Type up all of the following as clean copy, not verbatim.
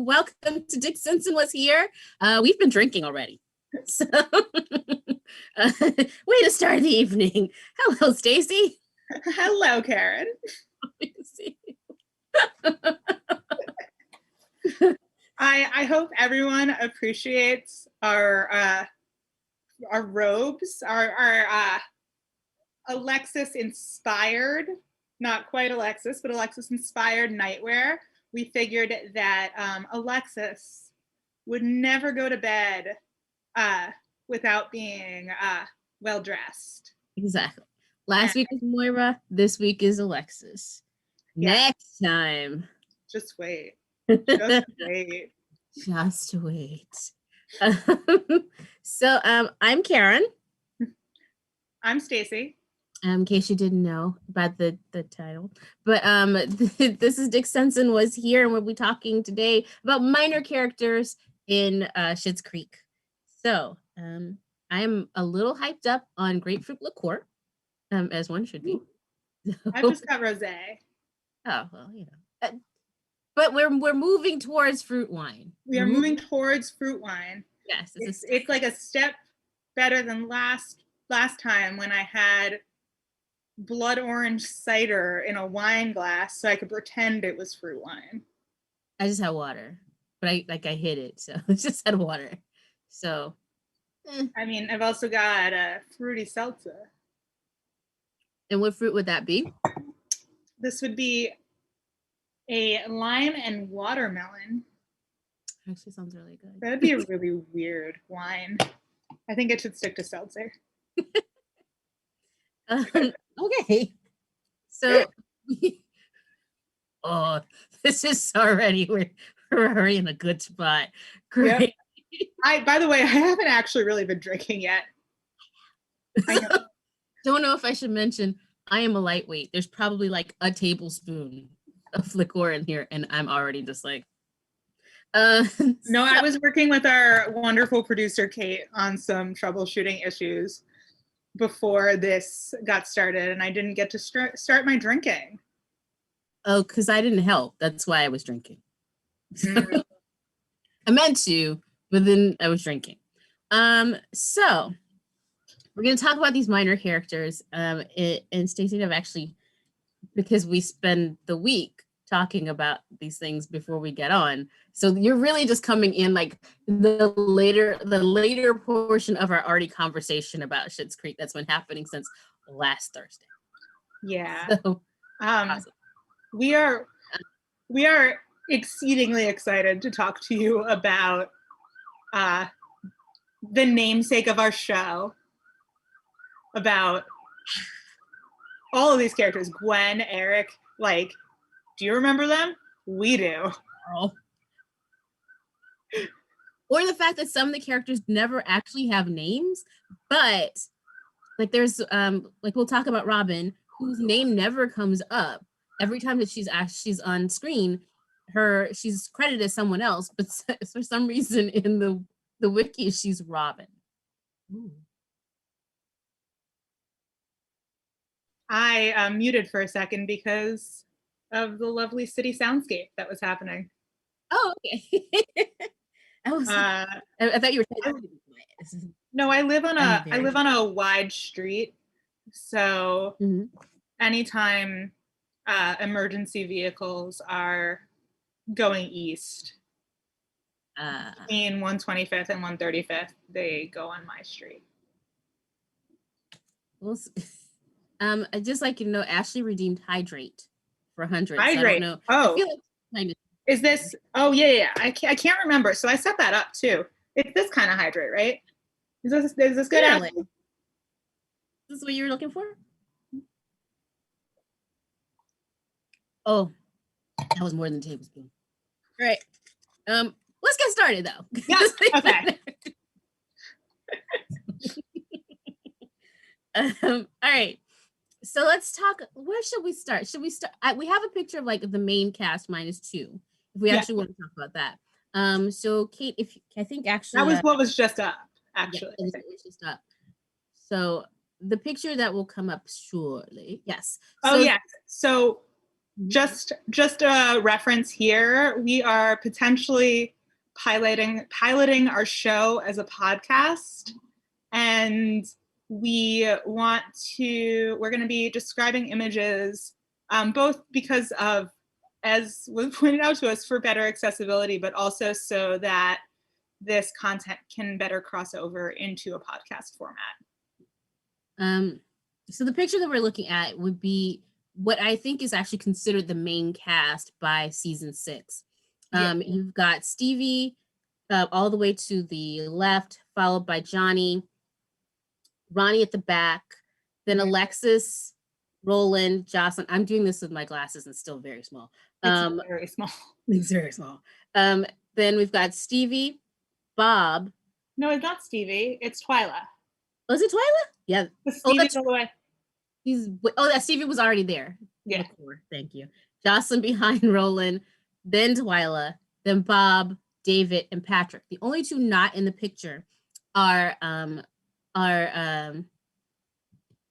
welcome to Dick Sinson was here. We've been drinking already. So, way to start the evening. Hello, Staci. Hello, Kaaron. I hope everyone appreciates our robes, our Alexis inspired, not quite Alexis, but Alexis inspired nightwear. We figured that Alexis would never go to bed without being well dressed. Exactly. Last week was Moira. This week is Alexis. Yeah. Next time. Just wait. Just wait. Just wait. So I'm Kaaron. I'm Staci. In case you didn't know about the title. But this is Dick Sinson was here, and we'll be talking today about minor characters in Schitts Creek. So I am a little hyped up on grapefruit liqueur, as one should be. I just got rosé. Oh, well, you know. But we're moving towards fruit wine. We are moving towards fruit wine. Yes, it's like a step better than last time when I had blood orange cider in a wine glass so I could pretend it was fruit wine. I just had water, but I hid it, so I just had water. So, I mean, I've also got a fruity seltzer. And what fruit would that be? This would be a lime and watermelon. Actually sounds really good. That would be a really weird wine. I think it should stick to seltzer. Okay. So, oh, this is already, we're already in a good spot. Great. Yep. By the way, I haven't actually really been drinking yet. I don't know if I should mention, I am a lightweight. There's probably like a tablespoon of liqueur in here, and I'm already just like, No, I was working with our wonderful producer, Kate, on some troubleshooting issues before this got started, and I didn't get to start my drinking. Oh, because I didn't help. That's why I was drinking. Mm-hmm. I meant to, but then I was drinking. So we're going to talk about these minor characters. And Staci and I've actually, because we spend the week talking about these things before we get on. So you're really just coming in like the later portion of our already conversation about Schitts Creek that's been happening since last Thursday. Yeah. So, we are exceedingly excited to talk to you about the namesake of our show, about all of these characters, Gwen, Eric, like, do you remember them? We do. Oh. Or the fact that some of the characters never actually have names, but like there's like we'll talk about Robin, whose name never comes up. Every time that she's on screen, she's credited as someone else, but for some reason in the wiki she's Robin. Ooh. I muted for a second because of the lovely city soundscape that was happening. Oh, okay. I thought you were. No, I live on a wide street, so anytime emergency vehicles are going east between 125th and 135th, they go on my street. Well, I just like Ashley redeemed Hydrate for 100. Hydrate. So I don't know. Oh, I feel like kind of. Is this? Oh yeah. I can't remember. So I set that up too. It's this kind of Hydrate, right? Is this good? Really? Is this what you were looking for? Oh, that was more than a tablespoon. All right. Let's get started though. Yeah. Okay. All right. So let's talk. Where should we start? Should we start? We have a picture of like the main cast -2. If we actually want to talk about that. So Kate, I think actually that was what was just up. Actually, yeah, it was just up. So the picture that will come up shortly. Yes. Oh yes. So Just a reference here, we are potentially piloting our show as a podcast, and we're going to be describing images, both because of, as was pointed out to us, for better accessibility, but also so that this content can better cross over into a podcast format. So the picture that we're looking at would be what I think is actually considered the main cast by season 6. You've got Stevie all the way to the left, followed by Johnny, Ronnie at the back, then Alexis, Roland, Jocelyn. I'm doing this with my glasses and still very small. It's very small. It's very small. Then we've got Stevie, Bob. No, it's not Stevie. It's Twyla. Was it Twyla? Yeah. Stevie's all the way. That Stevie was already there. Yeah. Thank you. Jocelyn behind Roland, then Twyla, then Bob, David, and Patrick. The only two not in the picture are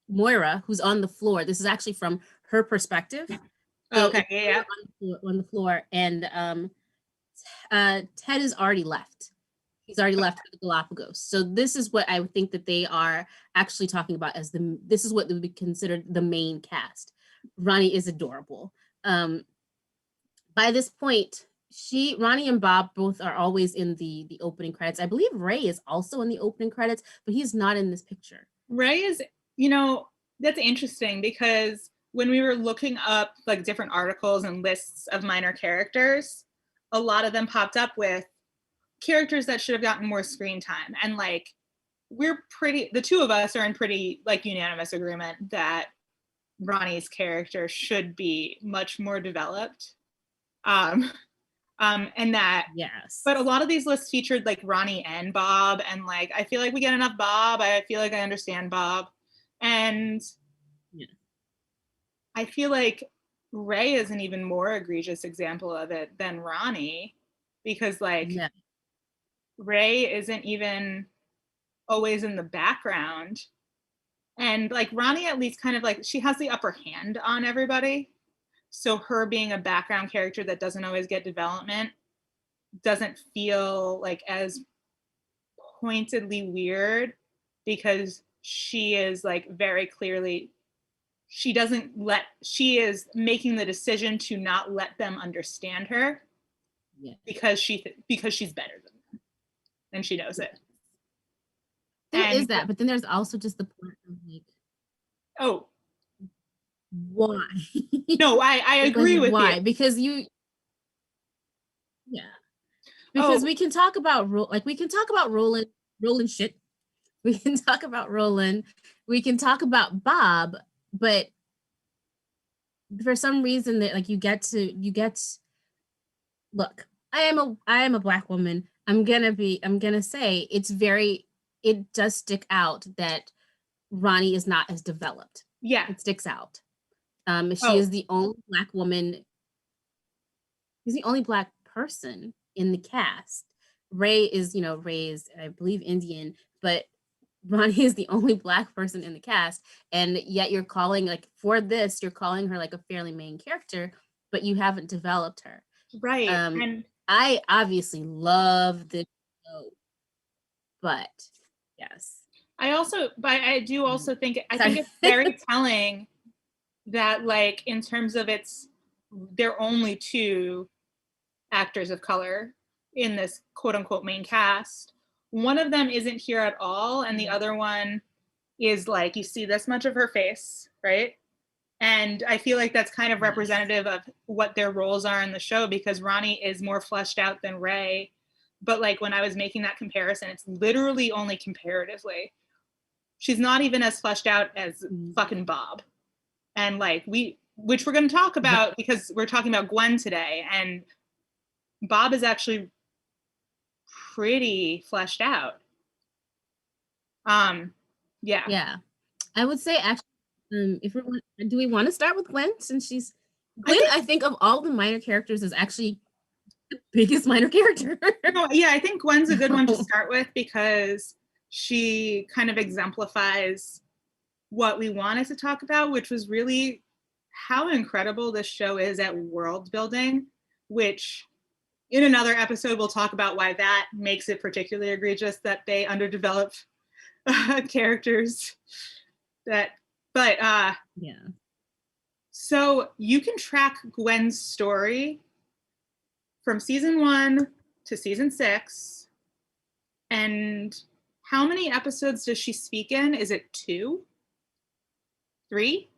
Moira, who's on the floor. This is actually from her perspective. So okay, yeah. On the floor, and Ted is already left. He's already left for the Galapagos. So this is what I would think that they are actually talking about as this is what would be considered the main cast. Ronnie is adorable. By this point, Ronnie and Bob both are always in the opening credits. I believe Ray is also in the opening credits, but he's not in this picture. Ray is, that's interesting, because when we were looking up like different articles and lists of minor characters, a lot of them popped up with characters that should have gotten more screen time. And like, the two of us are in pretty like unanimous agreement that Ronnie's character should be much more developed. And that, yes. But a lot of these lists featured like Ronnie and Bob, and like, I feel like we get enough Bob. I feel like I understand Bob. And I feel like Ray is an even more egregious example of it than Ronnie, because like, Ray isn't even always in the background. And like Ronnie, at least kind of like, she has the upper hand on everybody. So her being a background character that doesn't always get development doesn't feel like as pointedly weird, because she is like very clearly, she is making the decision to not let them understand her because she's better than them. And she knows it. There is that, but then there's also just the part of like, why? No, I agree with why? you. Because because we can talk about Roland shit. We can talk about Roland. We can talk about Bob, but for some reason that like you get look, I am a Black woman. I'm gonna say it does stick out that Ronnie is not as developed. Yeah. It sticks out. She is the only Black woman. She's the only Black person in the cast. Ray is, I believe, Indian, but Ronnie is the only Black person in the cast. And yet you're calling her like a fairly main character, but you haven't developed her. Right. And I obviously love this show, but yes. I do also think, I think it's very telling that like, in terms of there are only 2 actors of color in this quote unquote main cast. One of them isn't here at all. And the other one is like, you see this much of her face, right? And I feel like that's kind of representative of what their roles are in the show, because Ronnie is more fleshed out than Ray. But like, when I was making that comparison, it's literally only comparatively. She's not even as fleshed out as fucking Bob. And like, which we're going to talk about because we're talking about Gwen today. And Bob is actually pretty fleshed out. Yeah. I would say actually, do we want to start with Gwen, since Gwen, I think of all the minor characters, is actually the biggest minor character. I think Gwen's a good one to start with, because she kind of exemplifies what we wanted to talk about, which was really how incredible this show is at world building, which in another episode we'll talk about why that makes it particularly egregious that they underdevelop characters. Yeah. So you can track Gwen's story from season 1 to season 6. And how many episodes does she speak in? Is it 2? 3?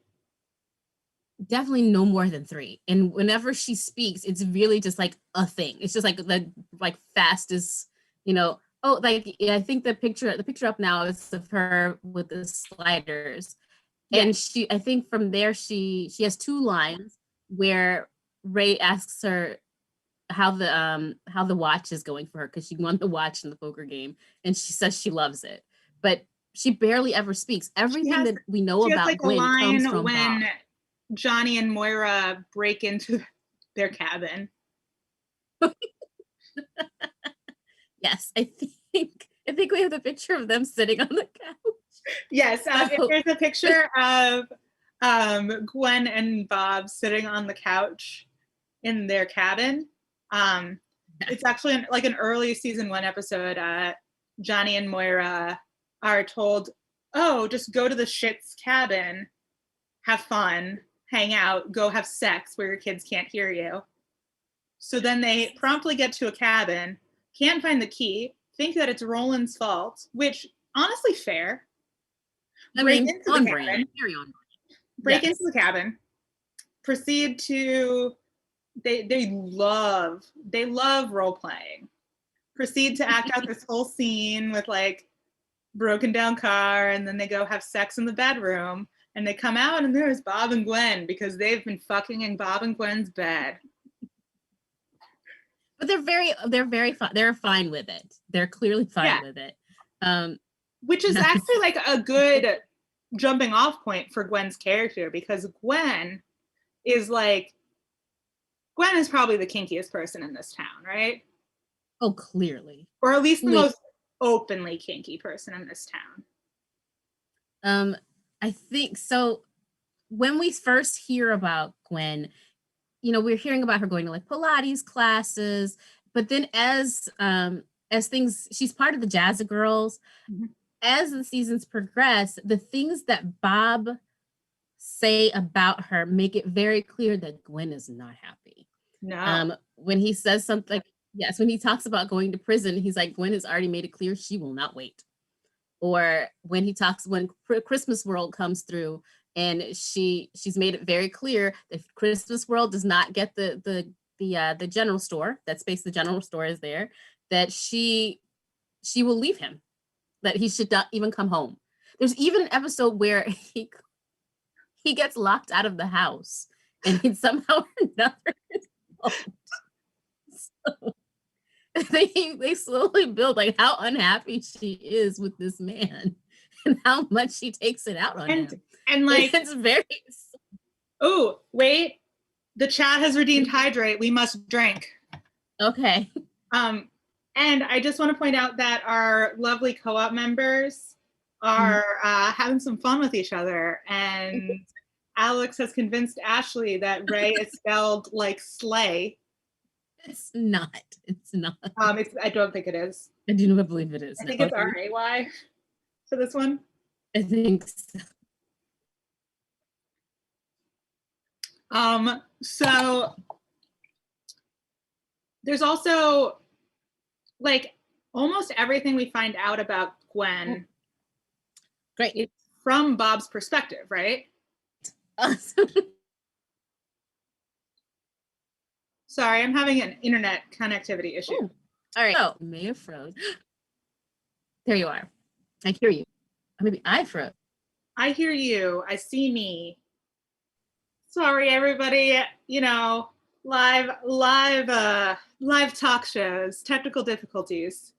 Definitely no more than 3. And whenever she speaks, it's really just like a thing. It's just like the fastest, I think the picture up now is of her with the sliders. Yeah. And I think from there she has 2 lines where Ray asks her how the watch is going for her, because she won the watch in the poker game, and she says she loves it, but she barely ever speaks. Everything that we know about Gwen comes from when Bob. Johnny and Moira break into their cabin. Yes, I think we have the picture of them sitting on the couch. Yes, there's a picture of Gwen and Bob sitting on the couch in their cabin. It's actually like an early season 1 episode. Johnny and Moira are told, "Oh, just go to the Schitts cabin, have fun, hang out, go have sex where your kids can't hear you." So then they promptly get to a cabin, can't find the key, think that it's Roland's fault, which honestly fair. Break into the cabin, proceed to they love role playing. Proceed to act out this whole scene with like broken down car, and then they go have sex in the bedroom, and they come out and there's Bob and Gwen because they've been fucking in Bob and Gwen's bed. But they're very fine. They're fine with it. They're clearly fine with it. Which is actually like a good jumping off point for Gwen's character, because Gwen is probably the kinkiest person in this town, right? Oh, clearly. Or at least the most openly kinky person in this town. I think so. When we first hear about Gwen, we're hearing about her going to like Pilates classes, but then as things, she's part of the Jazz Girls. Mm-hmm. As the seasons progress, the things that Bob say about her make it very clear that Gwen is not happy. No. When he says something, when he talks about going to prison, he's like, Gwen has already made it clear she will not wait. Or when Christmas World comes through, and she's made it very clear that Christmas World does not get the general store, that space the general store is there, that she will leave him, that he should not even come home. There's even an episode where he gets locked out of the house, and he somehow or another is involved. So they slowly build like how unhappy she is with this man and how much she takes it out on him. And like it's very. Oh, wait! The chat has redeemed hydrate. We must drink. Okay. And I just want to point out that our lovely co-op members are having some fun with each other, and Alex has convinced Ashley that Ray is spelled like slay. It's not. I don't think it is. I do not believe it is. I think it's R-A-Y for this one. I think so. So there's also like almost everything we find out about Gwen. Great. It's from Bob's perspective, right? Sorry, I'm having an internet connectivity issue. Ooh. All right. Oh, may have froze. There you are. I hear you. Maybe I froze. I hear you. I see me. Sorry, everybody. Live talk shows, technical difficulties.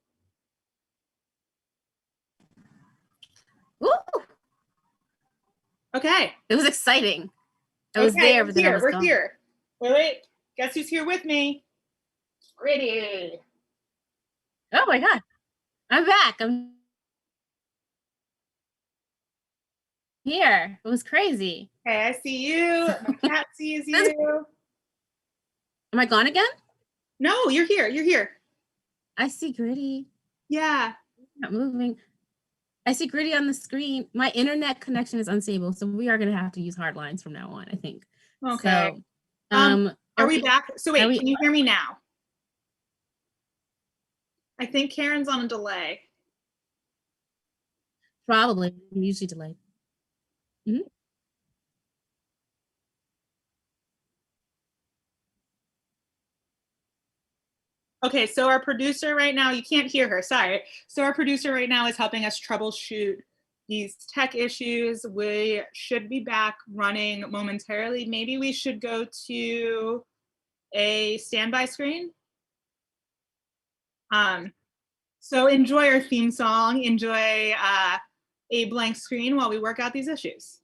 Ooh. Okay. It was exciting. I was there, but then I was gone. We're here. Wait. Guess who's here with me? Ready. Oh my God. I'm back. I'm here. It was crazy. Okay, I see you. My cat sees you. Am I gone again? No, you're here. You're here. I see Gritty. Yeah. Not moving. I see Gritty on the screen. My internet connection is unstable, so we are going to have to use hard lines from now on, I think. Okay. So, are we back? So wait, can you hear me now? I think Kaaron's on a delay. Probably. I'm usually delayed. Mm-hmm. Okay, so our producer right now, you can't hear her, sorry. So our producer right now is helping us troubleshoot these tech issues. We should be back running momentarily. Maybe we should go to a standby screen. So enjoy our theme song, enjoy a blank screen while we work out these issues.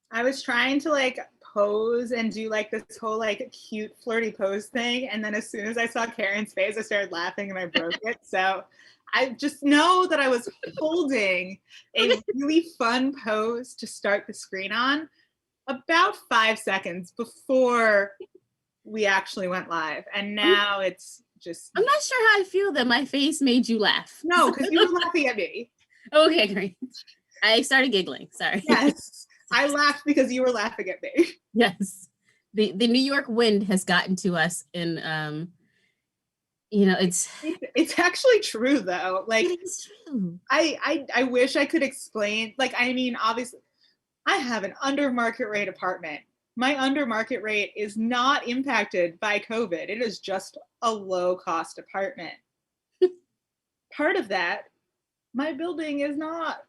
I was trying to like pose and do like this whole like cute flirty pose thing, and then as soon as I saw Kaaron's face, I started laughing and I broke it. So I just know that I was holding a really fun pose to start the screen on about 5 seconds before we actually went live, and now it's just. I'm not sure how I feel that my face made you laugh. No, because you were laughing at me. Okay, great. I started giggling. Sorry. Yes. I laughed because you were laughing at me. Yes. The New York wind has gotten to us, and it's actually true though. Like it is true. I wish I could explain. Like, I mean, obviously I have an under market rate apartment. My under market rate is not impacted by COVID. It is just a low cost apartment. Part of that, my building is not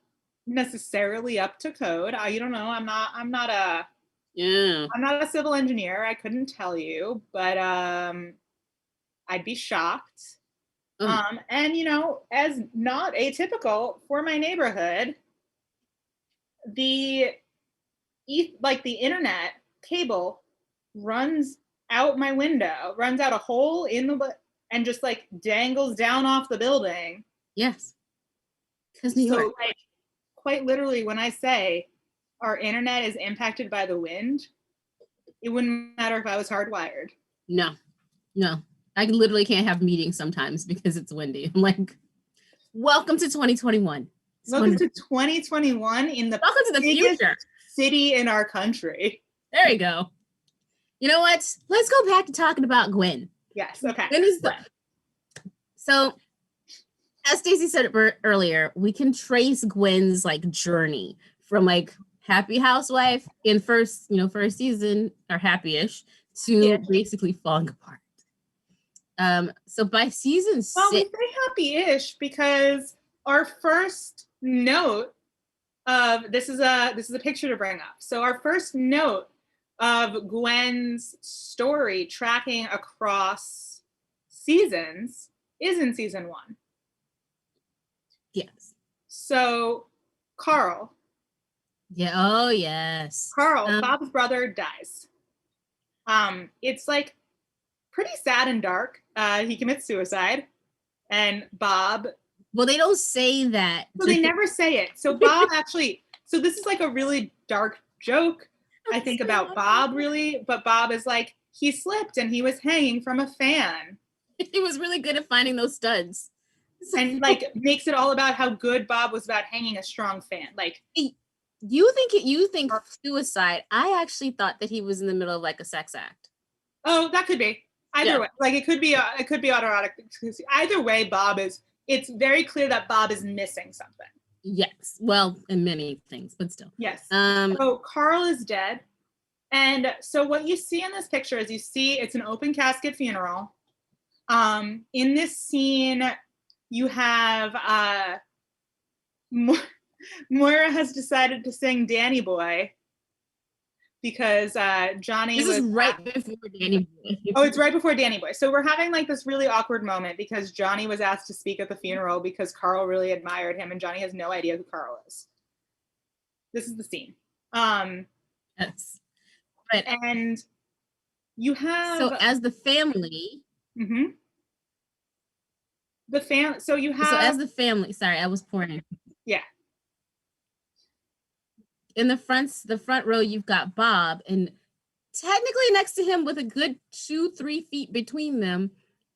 necessarily up to code. You don't know. I'm not a civil engineer. I couldn't tell you, but I'd be shocked. And as not atypical for my neighborhood, the internet cable runs out my window, runs out a hole in the and just like dangles down off the building. Yes. Because New York. Like, quite literally, when I say our internet is impacted by the wind, it wouldn't matter if I was hardwired. No. I literally can't have meetings sometimes because it's windy. I'm like, welcome to 2021. Welcome to 2021 in the welcome to the future city in our country. There you go. You know what? Let's go back to talking about Gwen. Yes. Okay. So, as Staci said earlier, we can trace Gwen's like journey from like happy housewife in first season or happy-ish to basically falling apart. So by season 6, we say happy-ish because our first note of this is a picture to bring up. So our first note of Gwen's story tracking across seasons is in season 1. Yes. So Carl. Yeah. Oh yes. Carl, Bob's brother, dies. It's like pretty sad and dark. He commits suicide, and Bob. Well, they don't say that. So they never say it. So Bob actually. So this is like a really dark joke, I think, about Bob, really. But Bob is like, he slipped and he was hanging from a fan. He was really good at finding those studs. And like makes it all about how good Bob was about hanging a strong fan. Like, you think suicide. I actually thought that he was in the middle of like a sex act. Oh, that could be. Either way. Like it could be autoerotic. Either way, it's very clear that Bob is missing something. Yes. Well, in many things, but still. Yes. So Carl is dead. And so what you see in this picture is it's an open casket funeral. In this scene, you have Moira has decided to sing Danny Boy because Johnny This is right before Danny Boy. Oh, it's right before Danny Boy. So we're having like this really awkward moment because Johnny was asked to speak at the funeral because Carl really admired him and Johnny has no idea who Carl is. This is the scene. Yes. Right. And you have... So as the family... Mm-hmm. So as the family, sorry, I was pouring. Yeah. In the front row, you've got Bob, and technically next to him with a good 2-3 feet between them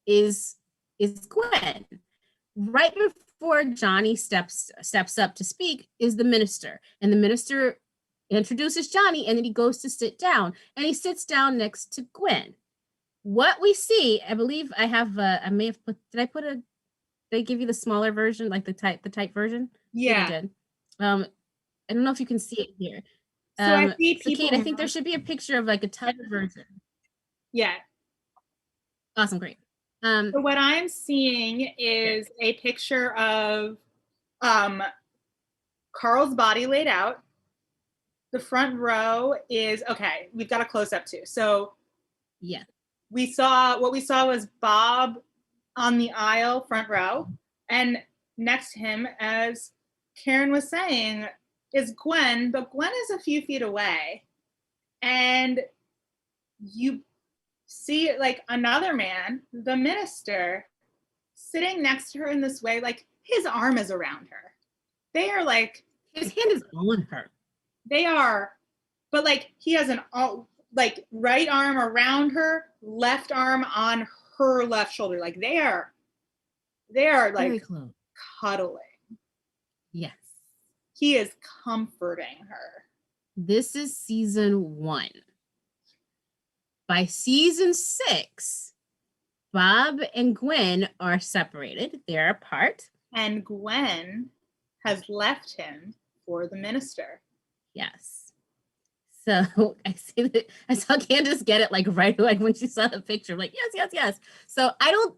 is Gwen. Right before Johnny steps up to speak is the minister, and the minister introduces Johnny, and then he goes to sit down, and he sits down next to Gwen. What we see, I believe I have, I may have put, they give you the smaller version, like the type version? Yeah. Did. I don't know if you can see it here. So I see people. So Kate, I think there should be a picture of like a type version. Yeah. Awesome, great. So what I'm seeing is a picture of Carl's body laid out. The front row is okay. We've got a close up too. So yeah, what we saw was Bob on the aisle, front row, and next to him, as Kaaron was saying, is Gwen, but Gwen is a few feet away. And you see like another man, the minister, sitting next to her in this way, like his arm is around her. They are like... His hand is on her. They are, but like he has like right arm around her, left arm on her left shoulder. Like they are like cuddling. Yes. He is comforting her. This is season 1. By season 6, Bob and Gwen are separated. They're apart. And Gwen has left him for the minister. Yes. So I saw Candace get it like right away when she saw the picture. Like, yes. So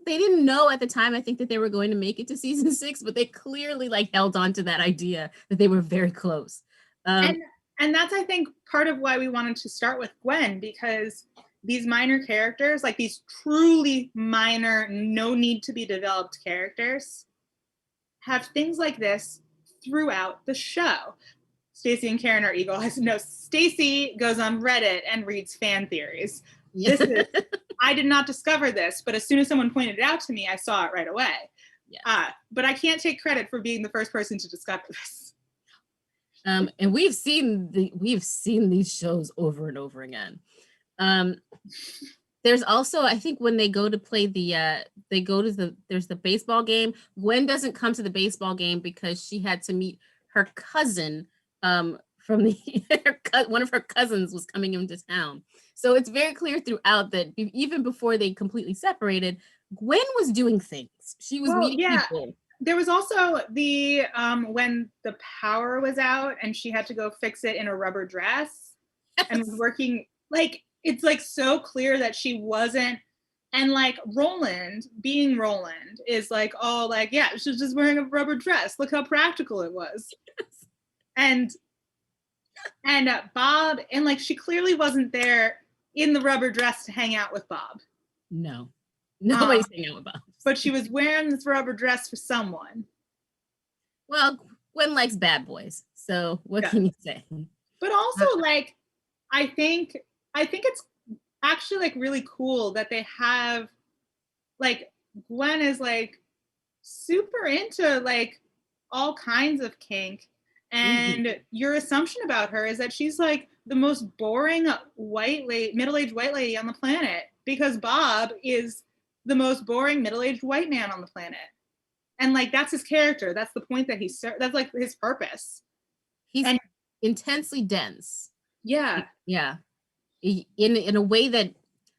they didn't know at the time, I think, that they were going to make it to season 6, but they clearly like held on to that idea that they were very close. And that's, I think, part of why we wanted to start with Gwen, because these minor characters, like these truly minor, no need to be developed characters, have things like this throughout the show. Staci and Kaaron are eagle eyes. No, Staci goes on Reddit and reads fan theories. Yeah. I did not discover this, but as soon as someone pointed it out to me, I saw it right away. Yeah. but I can't take credit for being the first person to discover this. And we've seen these shows over and over again. There's also, I think, when they go to play there's the baseball game. Gwen doesn't come to the baseball game because she had to meet her cousin from one of her cousins was coming into town. So it's very clear throughout that even before they completely separated, Gwen was doing things. She was meeting people. There was also the when the power was out and she had to go fix it in a rubber dress and was working, like, it's like so clear that she wasn't, and like Roland being Roland is like, oh, like, yeah, she was just wearing a rubber dress. Look how practical it was. And Bob, and like she clearly wasn't there in the rubber dress to hang out with Bob. No, nobody's hanging out with Bob. But she was wearing this rubber dress for someone. Well, Gwen likes bad boys, so what can you say? But also, like, I think it's actually like really cool that they have, like, Gwen is like super into like all kinds of kink, and your assumption about her is that she's like the most boring middle-aged white lady on the planet because Bob is the most boring middle-aged white man on the planet. And like that's his character. That's the point that that's like his purpose. He's intensely dense. Yeah. Yeah. In a way that,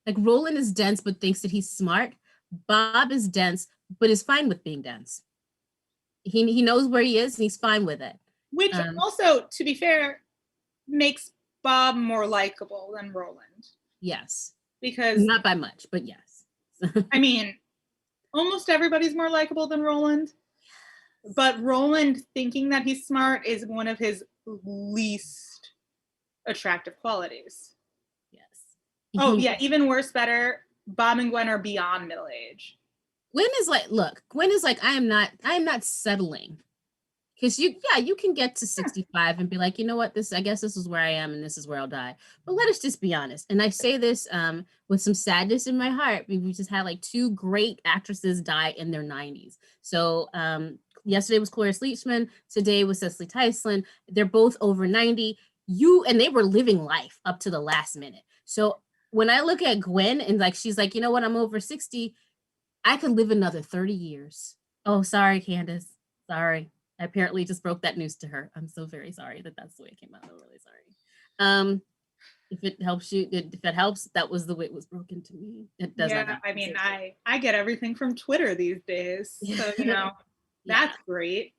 like, Roland is dense but thinks that he's smart. Bob is dense but is fine with being dense. He knows where he is and he's fine with it. Which also, to be fair, makes Bob more likable than Roland. Yes. Because not by much, but yes. I mean, almost everybody's more likable than Roland. But Roland thinking that he's smart is one of his least attractive qualities. Yes. Oh, yeah, even worse, better, Bob and Gwen are beyond middle age. Gwen is like, I am not settling. Because you can get to 65 and be like, you know what, I guess this is where I am and this is where I'll die. But let us just be honest. And I say this with some sadness in my heart. We just had like two great actresses die in their 90s. So yesterday was Cloris Leachman. Today was Cecily Tyson. They're both over 90. And they were living life up to the last minute. So when I look at Gwen and like, she's like, you know what, I'm over 60. I could live another 30 years. Oh, sorry, Candace. Sorry. I apparently just broke that news to her. I'm so very sorry that's the way it came out. I'm really sorry. If it helps you, if it helps, that was the way it was broken to me. It does not. I mean, I get everything from Twitter these days. So, you know, that's great.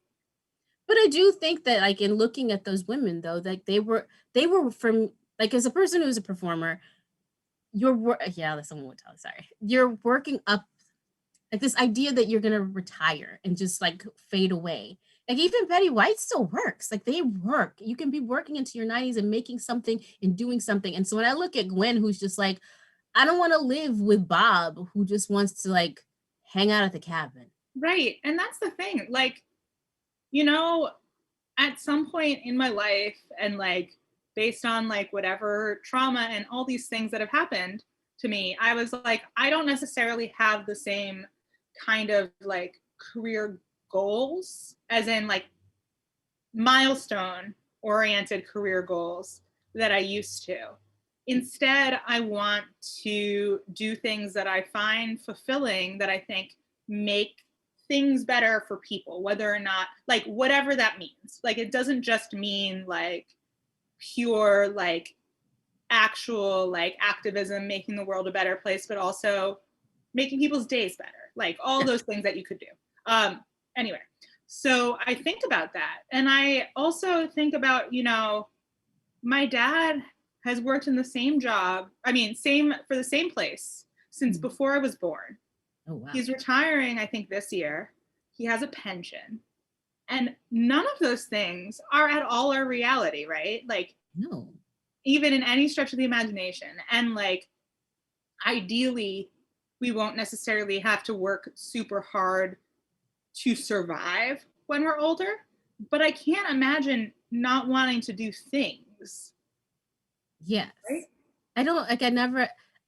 But I do think that, like, in looking at those women, though, like they were from, like, as a person who's a performer, that's someone would tell. Sorry. You're working up, like, this idea that you're going to retire and just, like, fade away. Like, even Betty White still works. Like, they work. You can be working into your 90s and making something and doing something. And so when I look at Gwen, who's just like, I don't want to live with Bob, who just wants to, like, hang out at the cabin. Right. And that's the thing. Like, you know, at some point in my life, and like based on like whatever trauma and all these things that have happened to me, I was like, I don't necessarily have the same kind of like career goals, as in like milestone oriented career goals that I used to. Instead, I want to do things that I find fulfilling, that I think make things better for people, whether or not, like, whatever that means. Like, it doesn't just mean like pure like actual like activism, making the world a better place, but also making people's days better, like all those things that you could do. Anyway, so I think about that, and I also think about, you know, my dad has worked in the same job, for the same place since before I was born. Oh, wow. He's retiring, I think, this year. He has a pension. And none of those things are at all our reality, right? Like, no, even in any stretch of the imagination. And like, ideally, we won't necessarily have to work super hard to survive when we're older. But I can't imagine not wanting to do things. Yes. Right? I don't, like,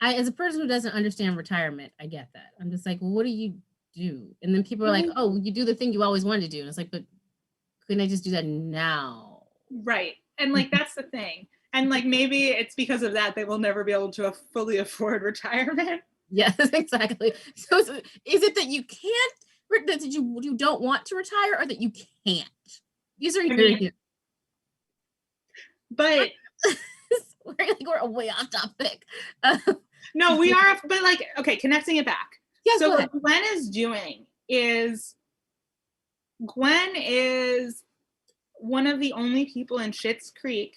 as a person who doesn't understand retirement, I get that. I'm just like, well, what do you do. And then people are like, oh, you do the thing you always wanted to do. And it's like, but couldn't I just do that now? Right. And like, that's the thing. And like, maybe it's because of that, they will never be able to fully afford retirement. Yes, exactly. So is it that you can't, that you don't want to retire, or that you can't? These are your... But we're way off topic. No, we are, but like, okay, connecting it back. Yes, so what Gwen is doing is, Gwen is one of the only people in Schitts Creek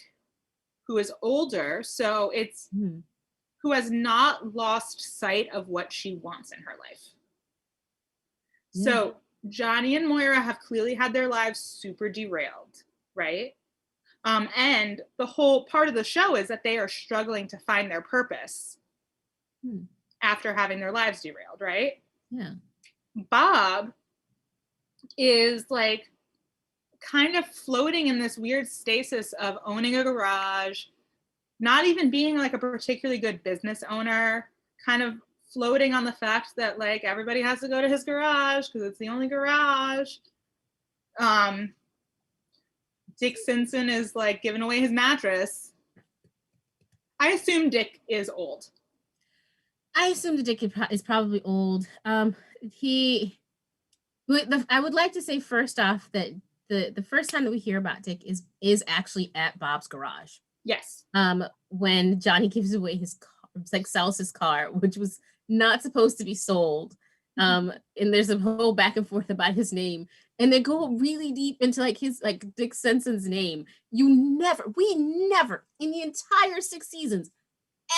who is older, so it's who has not lost sight of what she wants in her life. So Johnny and Moira have clearly had their lives super derailed, right? And the whole part of the show is that they are struggling to find their purpose after having their lives derailed, right? Yeah. Bob is like kind of floating in this weird stasis of owning a garage, not even being like a particularly good business owner, kind of floating on the fact that like everybody has to go to his garage because it's the only garage. Dick Sinson is like giving away his mattress. I assume Dick is old. I assume the Dick is probably old. I would like to say first off that the first time that we hear about Dick is actually at Bob's garage. Yes. When Johnny gives away his car, like sells his car, which was not supposed to be sold. And there's a whole back and forth about his name, and they go really deep into like his like Dick Simpson's name. We never in the entire 6 seasons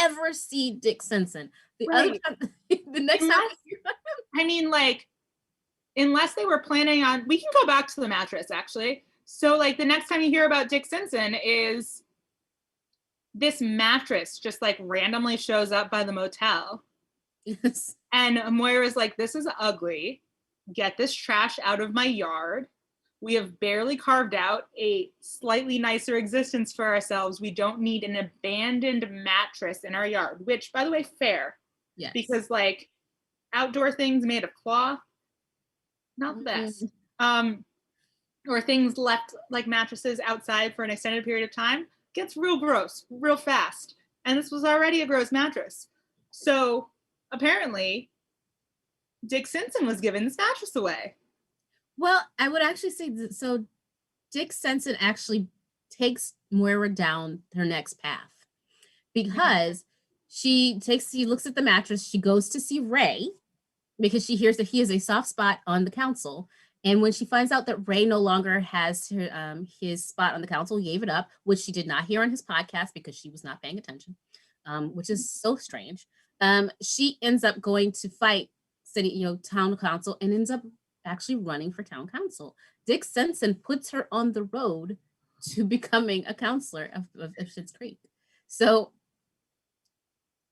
ever see Dick Simpson. The other time, the next time, I mean, like, unless they were planning on, we can go back to the mattress actually. So like the next time you hear about Dick Simpson is this mattress just like randomly shows up by the motel. Yes. And Moira's like, this is ugly. Get this trash out of my yard. We have barely carved out a slightly nicer existence for ourselves. We don't need an abandoned mattress in our yard, which, by the way, fair. Yes. Because like outdoor things made of cloth, not the best. Or things left like mattresses outside for an extended period of time gets real gross, real fast. And this was already a gross mattress. So apparently Dick Simpson was giving this mattress away. Well, I would actually say that, so Dick Simpson actually takes Moira down her next path, because she looks at the mattress, she goes to see Ray because she hears that he has a soft spot on the council. And when she finds out that Ray no longer has his spot on the council, he gave it up, which she did not hear on his podcast because she was not paying attention, which is so strange. She ends up going to fight town council and ends up actually running for town council. Dick Simpson puts her on the road to becoming a counselor of Schitts Creek. So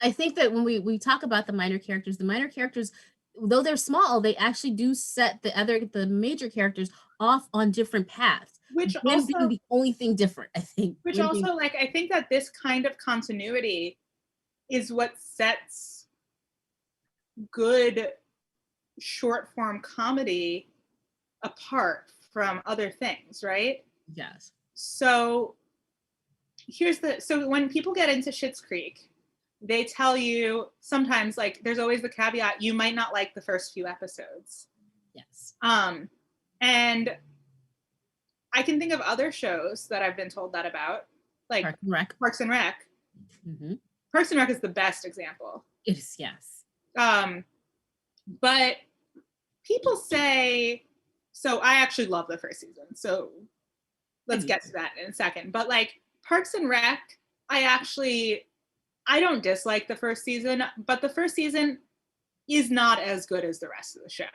I think that when we talk about the minor characters, though they're small, they actually do set the major characters off on different paths. Which also being the only thing different, I think. Which also, like, I think that this kind of continuity is what sets good short form comedy apart from other things, right? Yes. So so when people get into Schitts Creek, they tell you sometimes, like, there's always the caveat, you might not like the first few episodes. Yes. And I can think of other shows that I've been told that about, like Parks and Rec. Mm-hmm. Parks and Rec is the best example. It is, yes. But people say, so I actually love the first season, so let's get to that in a second. But like Parks and Rec, I don't dislike the first season, but the first season is not as good as the rest of the show.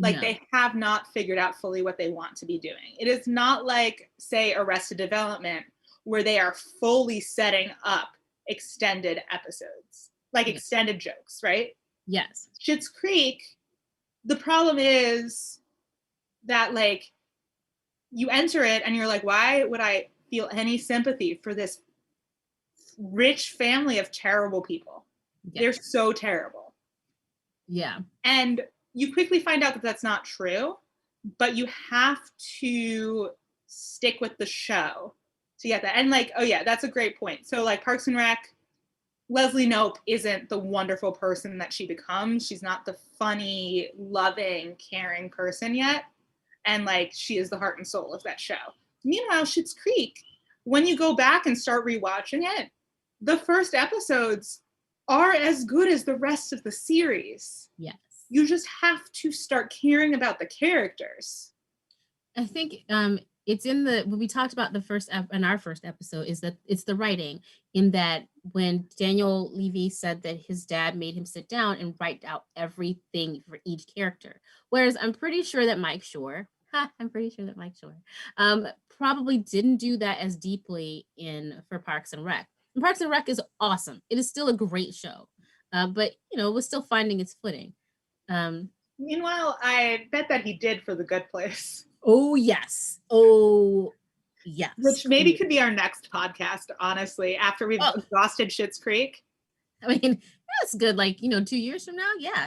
Like, they have not figured out fully what they want to be doing. It is not like, say, Arrested Development, where they are fully setting up extended episodes, like extended jokes, right? Yes. Schitts Creek, the problem is that, like, you enter it and you're like, why would I feel any sympathy for this rich family of terrible people? Yes. They're so terrible. Yeah. And you quickly find out that that's not true, but you have to stick with the show to get that. And like, oh yeah, that's a great point. So like Parks and Rec, Leslie Knope isn't the wonderful person that she becomes. She's not the funny, loving, caring person yet. And like, she is the heart and soul of that show. Meanwhile, Schitt's Creek, when you go back and start rewatching it, the first episodes are as good as the rest of the series. Yes. You just have to start caring about the characters. I think it's in the, when we talked about in our first episode, is that it's the writing, in that when Daniel Levy said that his dad made him sit down and write out everything for each character. Whereas I'm pretty sure that Mike Shore probably didn't do that as deeply for Parks and Rec. And Parks and Rec is awesome. It is still a great show, but it was still finding its footing. Meanwhile, I bet that he did for The Good Place. Oh yes. Which maybe could be our next podcast, honestly, after we've exhausted Schitt's Creek. I mean, that's good. Like, 2 years from now, yeah.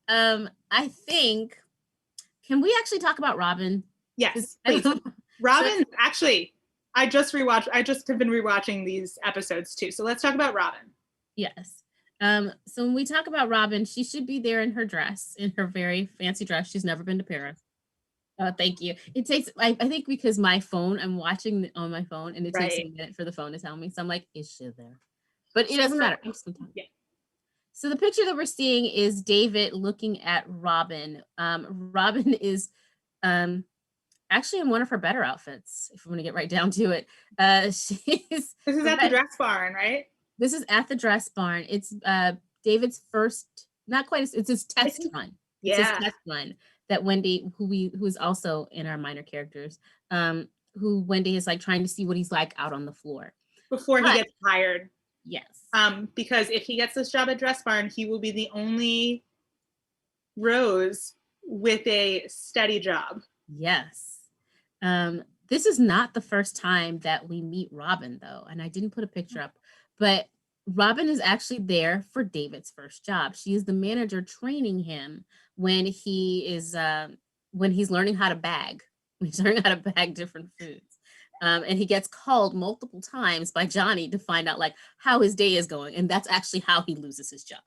I think. Can we actually talk about Robin? Yes, please. Robin, actually, I just have been rewatching these episodes too. So let's talk about Robin. Yes. So when we talk about Robin, she should be there in her dress, in her very fancy dress. She's never been to Paris. Thank you. It takes, I think because I'm watching on my phone, and it takes a minute for the phone to tell me. So I'm like, is she there? But it doesn't matter. Yeah. So the picture that we're seeing is David looking at Robin. Robin is actually in one of her better outfits, if we want to get right down to it. This is at the dress barn, right? This is at the dress barn. It's David's first, not quite, it's his test run. Yeah. It's his test run that Wendy, who's also in our minor characters, who Wendy is like trying to see what he's like out on the floor. Before he gets hired. Yes. Because if he gets this job at Dress Barn, he will be the only Rose with a steady job. Yes. This is not the first time that we meet Robin, though, and I didn't put a picture up, but Robin is actually there for David's first job. She is the manager training him when he's learning how to bag. He's learning how to bag different foods. And he gets called multiple times by Johnny to find out like how his day is going. And that's actually how he loses his job.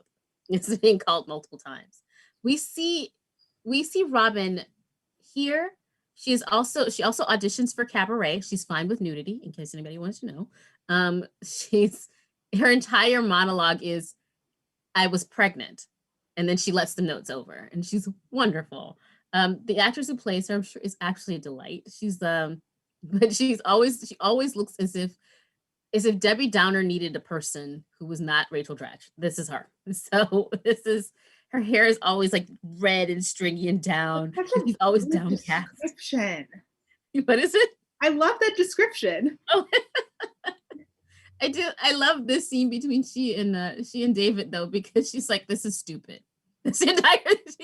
It's being called multiple times. We see Robin here. She also auditions for Cabaret. She's fine with nudity, in case anybody wants to know. Her entire monologue is, I was pregnant. And then she lets the notes over, and she's wonderful. The actress who plays her, I'm sure, is actually a delight. But she always looks as if Debbie Downer needed a person who was not Rachel Dratch. This is her. So her hair is always like red and stringy and down. She's always downcast. Description. What is it? I love that description. Oh. I do. I love this scene between she and David, though, because she's like, this is stupid. This entire.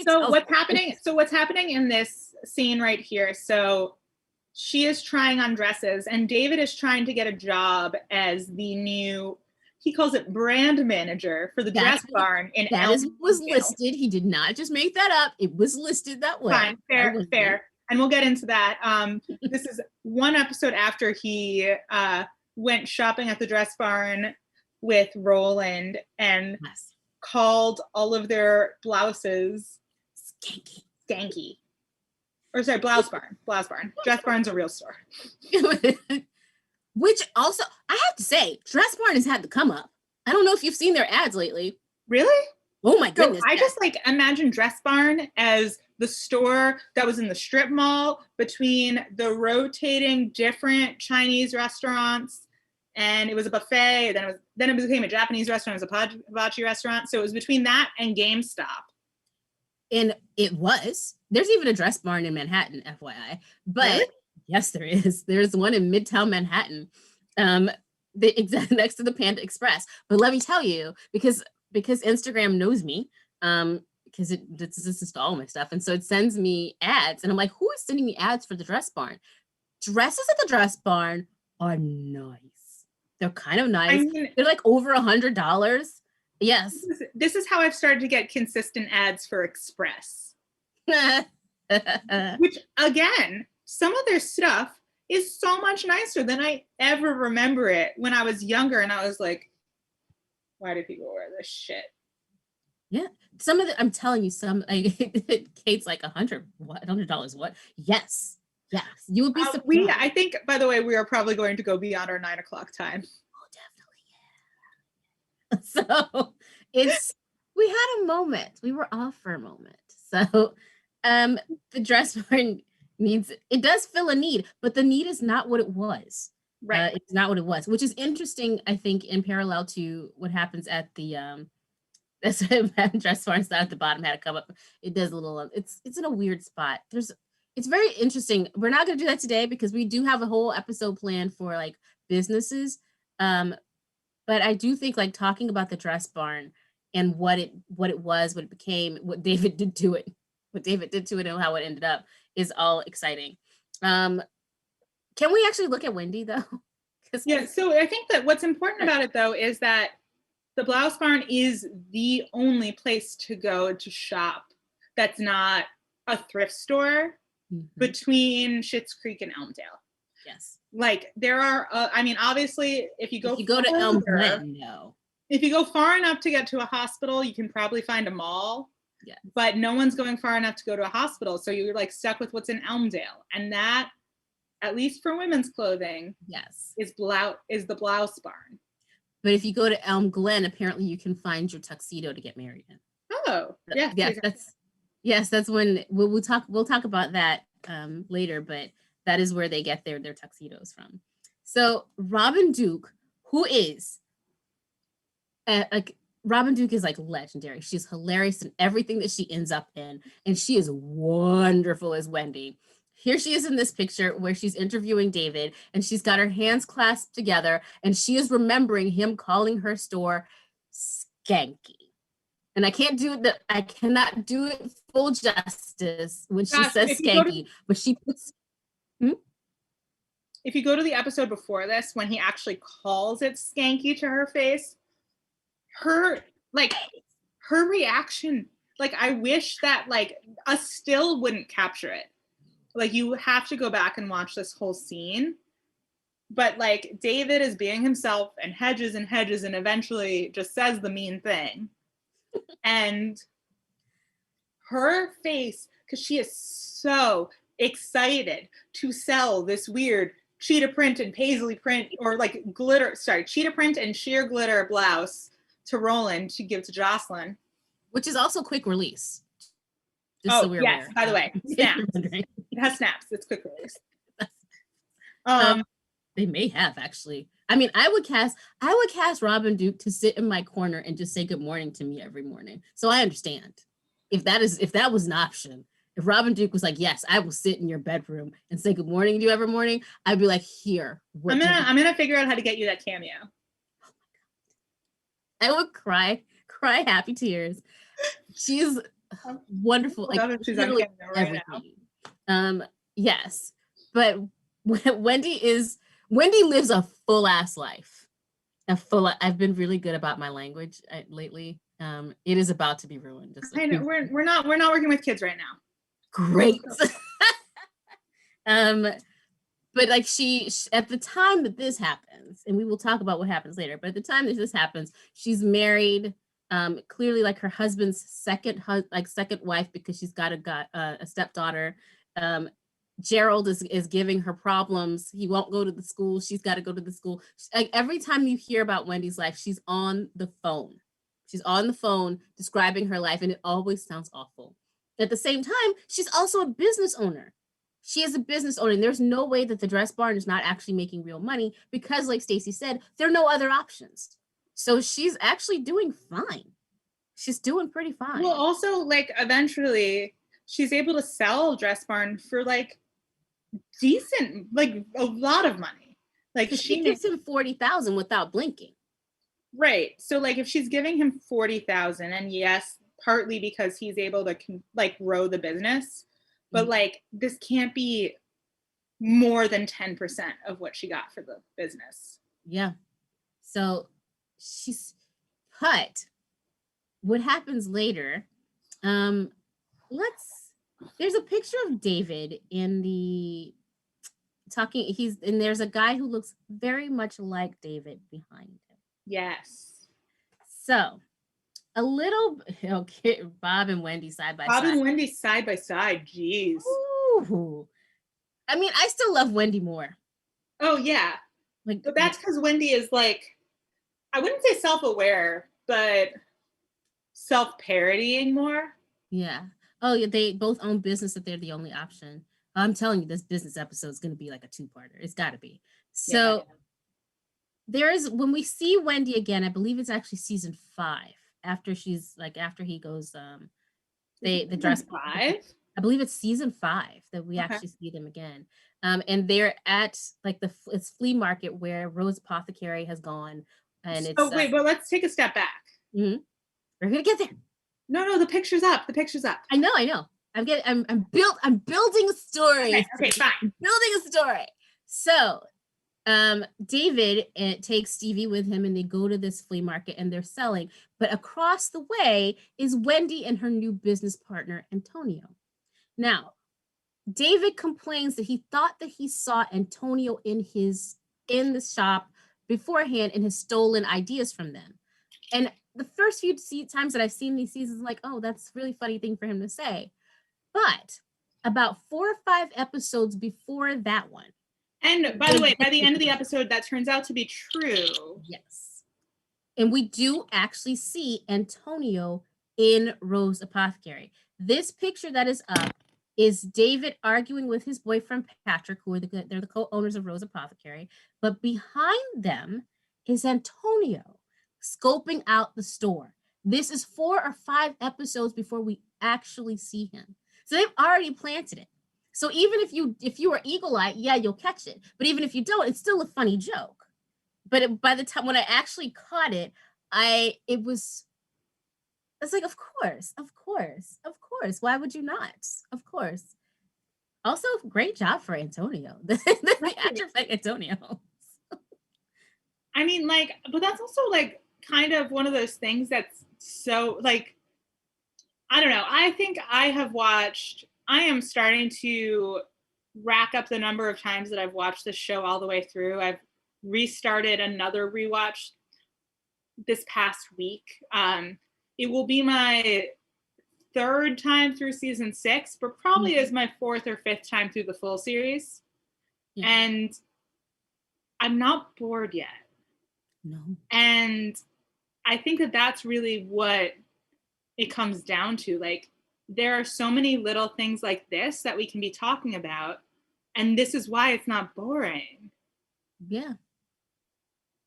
So what's happening in this scene right here? So she is trying on dresses, and David is trying to get a job as the new, he calls it brand manager for the dress barn in was listed. He did not just make that up. It was listed that way. Fine, fair. And we'll get into that. This is one episode after he went shopping at the dress barn with Roland and called all of their blouses skanky. Or sorry, Blouse Barn. Dress Barn's a real store. Which also, I have to say, Dress Barn has had to come up. I don't know if you've seen their ads lately. Really? Oh my goodness. So I just like imagine Dress Barn as the store that was in the strip mall between the rotating different Chinese restaurants, and it was a buffet. Then it became a Japanese restaurant. It was a hibachi restaurant. So it was between that and GameStop. And there's even a Dress Barn in Manhattan, FYI. But really? Yes, there is. There's one in Midtown Manhattan, next to the Panda Express. But let me tell you, because Instagram knows me, because this is all my stuff, and so it sends me ads, and I'm like, who is sending me ads for the Dress Barn? Dresses at the Dress Barn are nice. They're kind of nice. I mean, they're like over $100. Yes. This is how I've started to get consistent ads for Express. Which, again, some of their stuff is so much nicer than I ever remember it when I was younger, and I was like, why do people wear this shit? Yeah, some of the, I'm telling you, some Kate's like $100. What? Yes, you would be surprised. I think, by the way, we are probably going to go beyond our 9 o'clock time. Oh, definitely, yeah. So we had a moment. We were off for a moment. So, the dress barn it does fill a need, but the need is not what it was. Right. It's not what it was, which is interesting. I think in parallel to what happens at the that's dress barns down at the bottom had to come up. It does a little. It's in a weird spot. It's very interesting. We're not going to do that today because we do have a whole episode planned for like businesses. But I do think like talking about the dress barn and what it was, what it became, what David did to it, and how it ended up is all exciting. Can we actually look at Wendy though? Yeah. So I think that what's important about it though is that the Blouse Barn is the only place to go to shop that's not a thrift store between Schitts Creek and Elmdale. Yes. Like there are, I mean, obviously, if you go to Elm Glen, no. If you go far enough to get to a hospital, you can probably find a mall. Yeah. But no one's going far enough to go to a hospital, so you're like stuck with what's in Elmdale, and that, at least for women's clothing, yes, is the Blouse Barn. But if you go to Elm Glen, apparently you can find your tuxedo to get married in. Oh, yeah. That's when we'll talk about that later, but that is where they get their tuxedos from. So Robin Duke, who is Robin Duke is like legendary. She's hilarious in everything that she ends up in, and she is wonderful as Wendy. Here she is in this picture where she's interviewing David, and she's got her hands clasped together, and she is remembering him calling her store skanky. And I cannot do it full justice when she says skanky, but she puts. If you go to the episode before this, when he actually calls it skanky to her face, her reaction, like I wish that like a still wouldn't capture it. Like you have to go back and watch this whole scene. But like David is being himself and hedges and eventually just says the mean thing. And her face, because she is so excited to sell this weird cheetah print and paisley print or like cheetah print and sheer glitter blouse to Roland to give to Jocelyn. Which is also quick release. Just so we're aware. By the way, snaps. It has snaps. It's quick release. They may have actually. I mean, I would cast Robin Duke to sit in my corner and just say good morning to me every morning. So I understand if that was an option. If Robin Duke was like, yes, I will sit in your bedroom and say good morning to you every morning, I'd be like, here. I'm gonna figure out how to get you that cameo. Oh my God. I would cry happy tears. She's wonderful. Like she's on cameo right now. Yes, but Wendy lives a full ass life. I've been really good about my language lately. It is about to be ruined. Just I know we're not working with kids right now. Great. But like she at the time that this happens, and we will talk about what happens later, but at the time that this happens, she's married, clearly like her husband's second wife, because she's got a stepdaughter. Gerald is giving her problems. He won't go to the school. She's got to go to the school. Like every time you hear about Wendy's life, she's on the phone. She's on the phone describing her life, and it always sounds awful. At the same time, she's also a business owner. She is a business owner, and there's no way that the dress barn is not actually making real money because, like Staci said, there are no other options. So she's actually doing fine. She's doing pretty fine. Well, also, like, eventually, she's able to sell dress barn for, like, decent, like, a lot of money. Like, she gives him $40,000 without blinking. Right. So, like, if she's giving him $40,000, and yes, partly because he's able to, like, grow the business, but, like, this can't be more than 10% of what she got for the business. Yeah. So but what happens later, there's a picture of David in the talking, and there's a guy who looks very much like David behind him. Yes. So a little, okay, Bob and Wendy side by side. Bob and Wendy side by side. Jeez. Ooh. I mean, I still love Wendy more. Oh yeah. Like, but that's because Wendy is like, I wouldn't say self-aware, but self-parodying more. Yeah. Oh yeah, they both own business that they're the only option. I'm telling you, this business episode is going to be like a two-parter. It's got to be. So there is, when we see Wendy again, I believe it's actually season 5 after he goes, the dress 5. I believe it's season 5 that we actually see them again. And they're at like it's flea market where Rose Apothecary has gone, and it's. Wait, but let's take a step back. Mm-hmm. We're gonna get there. No, the picture's up. The picture's up. I know. I'm building a story. Okay, fine. I'm building a story. So, David takes Stevie with him, and they go to this flea market, and they're selling. But across the way is Wendy and her new business partner, Antonio. Now, David complains that he thought that he saw Antonio in the shop beforehand and has stolen ideas from them. And the first few times that I've seen these seasons, like, oh, that's a really funny thing for him to say. But about 4 or 5 episodes before that one. And by the way, by the end of the episode, that turns out to be true. Yes. And we do actually see Antonio in Rose Apothecary. This picture that is up is David arguing with his boyfriend, Patrick, they're the co-owners of Rose Apothecary. But behind them is Antonio scoping out the store. This is 4 or 5 episodes before we actually see him. So they've already planted it. So even if you are eagle-eyed, yeah, you'll catch it. But even if you don't, it's still a funny joke. But by the time when I actually caught it, it's like, of course. Why would you not? Of course. Also, great job for Antonio. The actor playing Antonio. I mean, like, but that's also like kind of one of those things that's so like, I don't know. I think I am starting to rack up the number of times that I've watched this show all the way through. I've restarted another rewatch this past week. It will be my 3rd time through season 6, but probably is my 4th or 5th time through the full series. Yeah. And I'm not bored yet. No. And I think that that's really what it comes down to. Like, there are so many little things like this that we can be talking about. And this is why it's not boring. Yeah.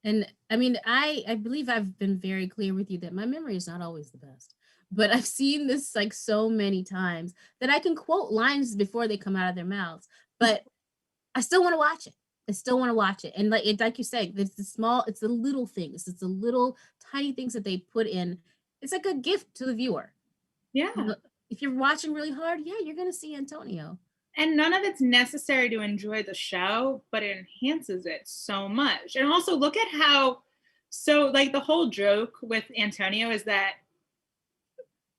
And I mean, I believe I've been very clear with you that my memory is not always the best, but I've seen this like so many times that I can quote lines before they come out of their mouths, but I still want to watch it. And like you say, it's the little things. It's the little tiny things that they put in. It's like a gift to the viewer. Yeah. If you're watching really hard, yeah, you're going to see Antonio. And none of it's necessary to enjoy the show, but it enhances it so much. And also look at like the whole joke with Antonio is that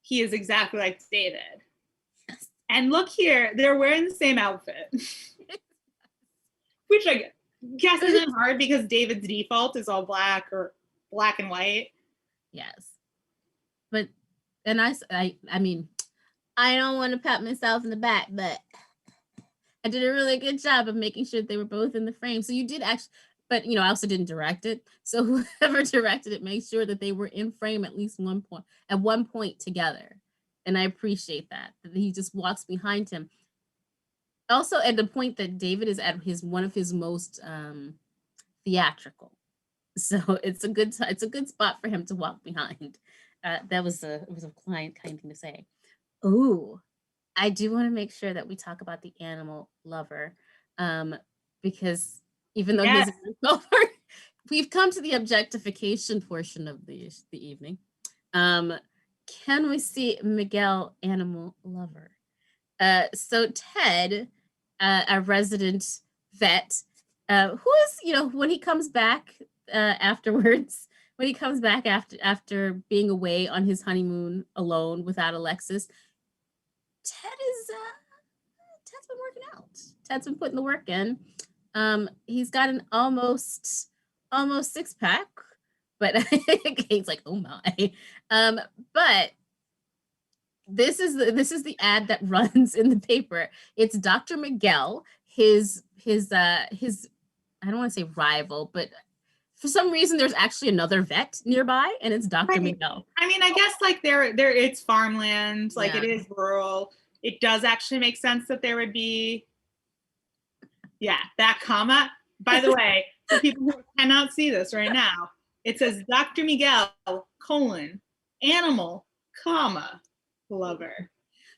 he is exactly like David. And look here, they're wearing the same outfit. Which I guess isn't hard because David's default is all black or black and white. Yes. But, and I mean, I don't want to pat myself in the back, but I did a really good job of making sure they were both in the frame. So you did actually, but I also didn't direct it. So whoever directed it, made sure that they were in frame at one point together. And I appreciate that he just walks behind him. Also at the point that David is at one of his most theatrical. So it's a good spot for him to walk behind. It was a kind thing to say. Ooh. I do want to make sure that we talk about the animal lover, because even though he's a lover, we've come to the objectification portion of the evening. Can we see Miguel, animal lover? So Ted, a resident vet, who is, when he comes back afterwards, when he comes back after being away on his honeymoon alone without Alexis, Ted's been working out. Ted's been putting the work in. He's got an almost six pack, but Kate's like, oh my. But this is the ad that runs in the paper. It's Dr. Miguel, his I don't want to say rival, but for some reason there's actually another vet nearby, and it's Dr. Miguel. I mean, I guess like there it's farmland, like it is rural. It does actually make sense that there would be that comma. By the way, for people who cannot see this right now, it says Dr. Miguel, animal, comma, lover.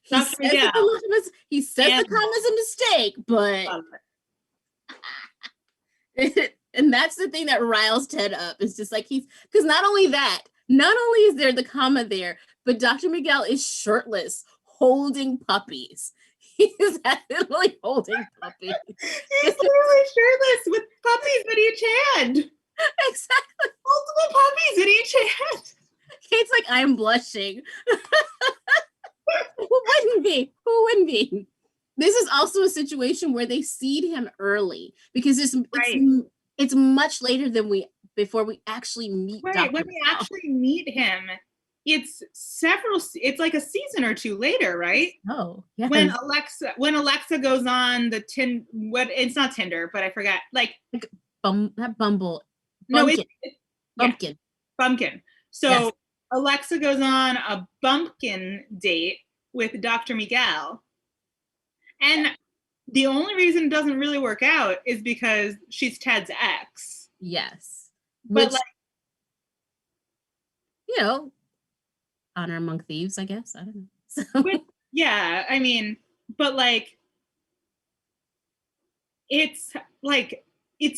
He says the comma's a mistake, but and that's the thing that riles Ted up. It's just like because not only is there the comma there, but Dr. Miguel is shirtless, holding puppies. He's actually holding puppies. He's literally shirtless with puppies in each hand. Exactly. Multiple puppies in each hand. Kate's like, I'm blushing. Who wouldn't be? This is also a situation where they seed him early because it's much later than before we actually meet. Right, when we actually meet him, it's like a season or two later, right? Oh, yeah. When Alexa goes on the it's not Tinder, but I forgot. Like that Bumble. No, Bumpkin. Bumpkin. So yes. Alexa goes on a bumpkin date with Dr. Miguel. And the only reason it doesn't really work out is because she's Ted's ex. Yes. But honor among thieves, I guess. I don't know. So. I mean, but it's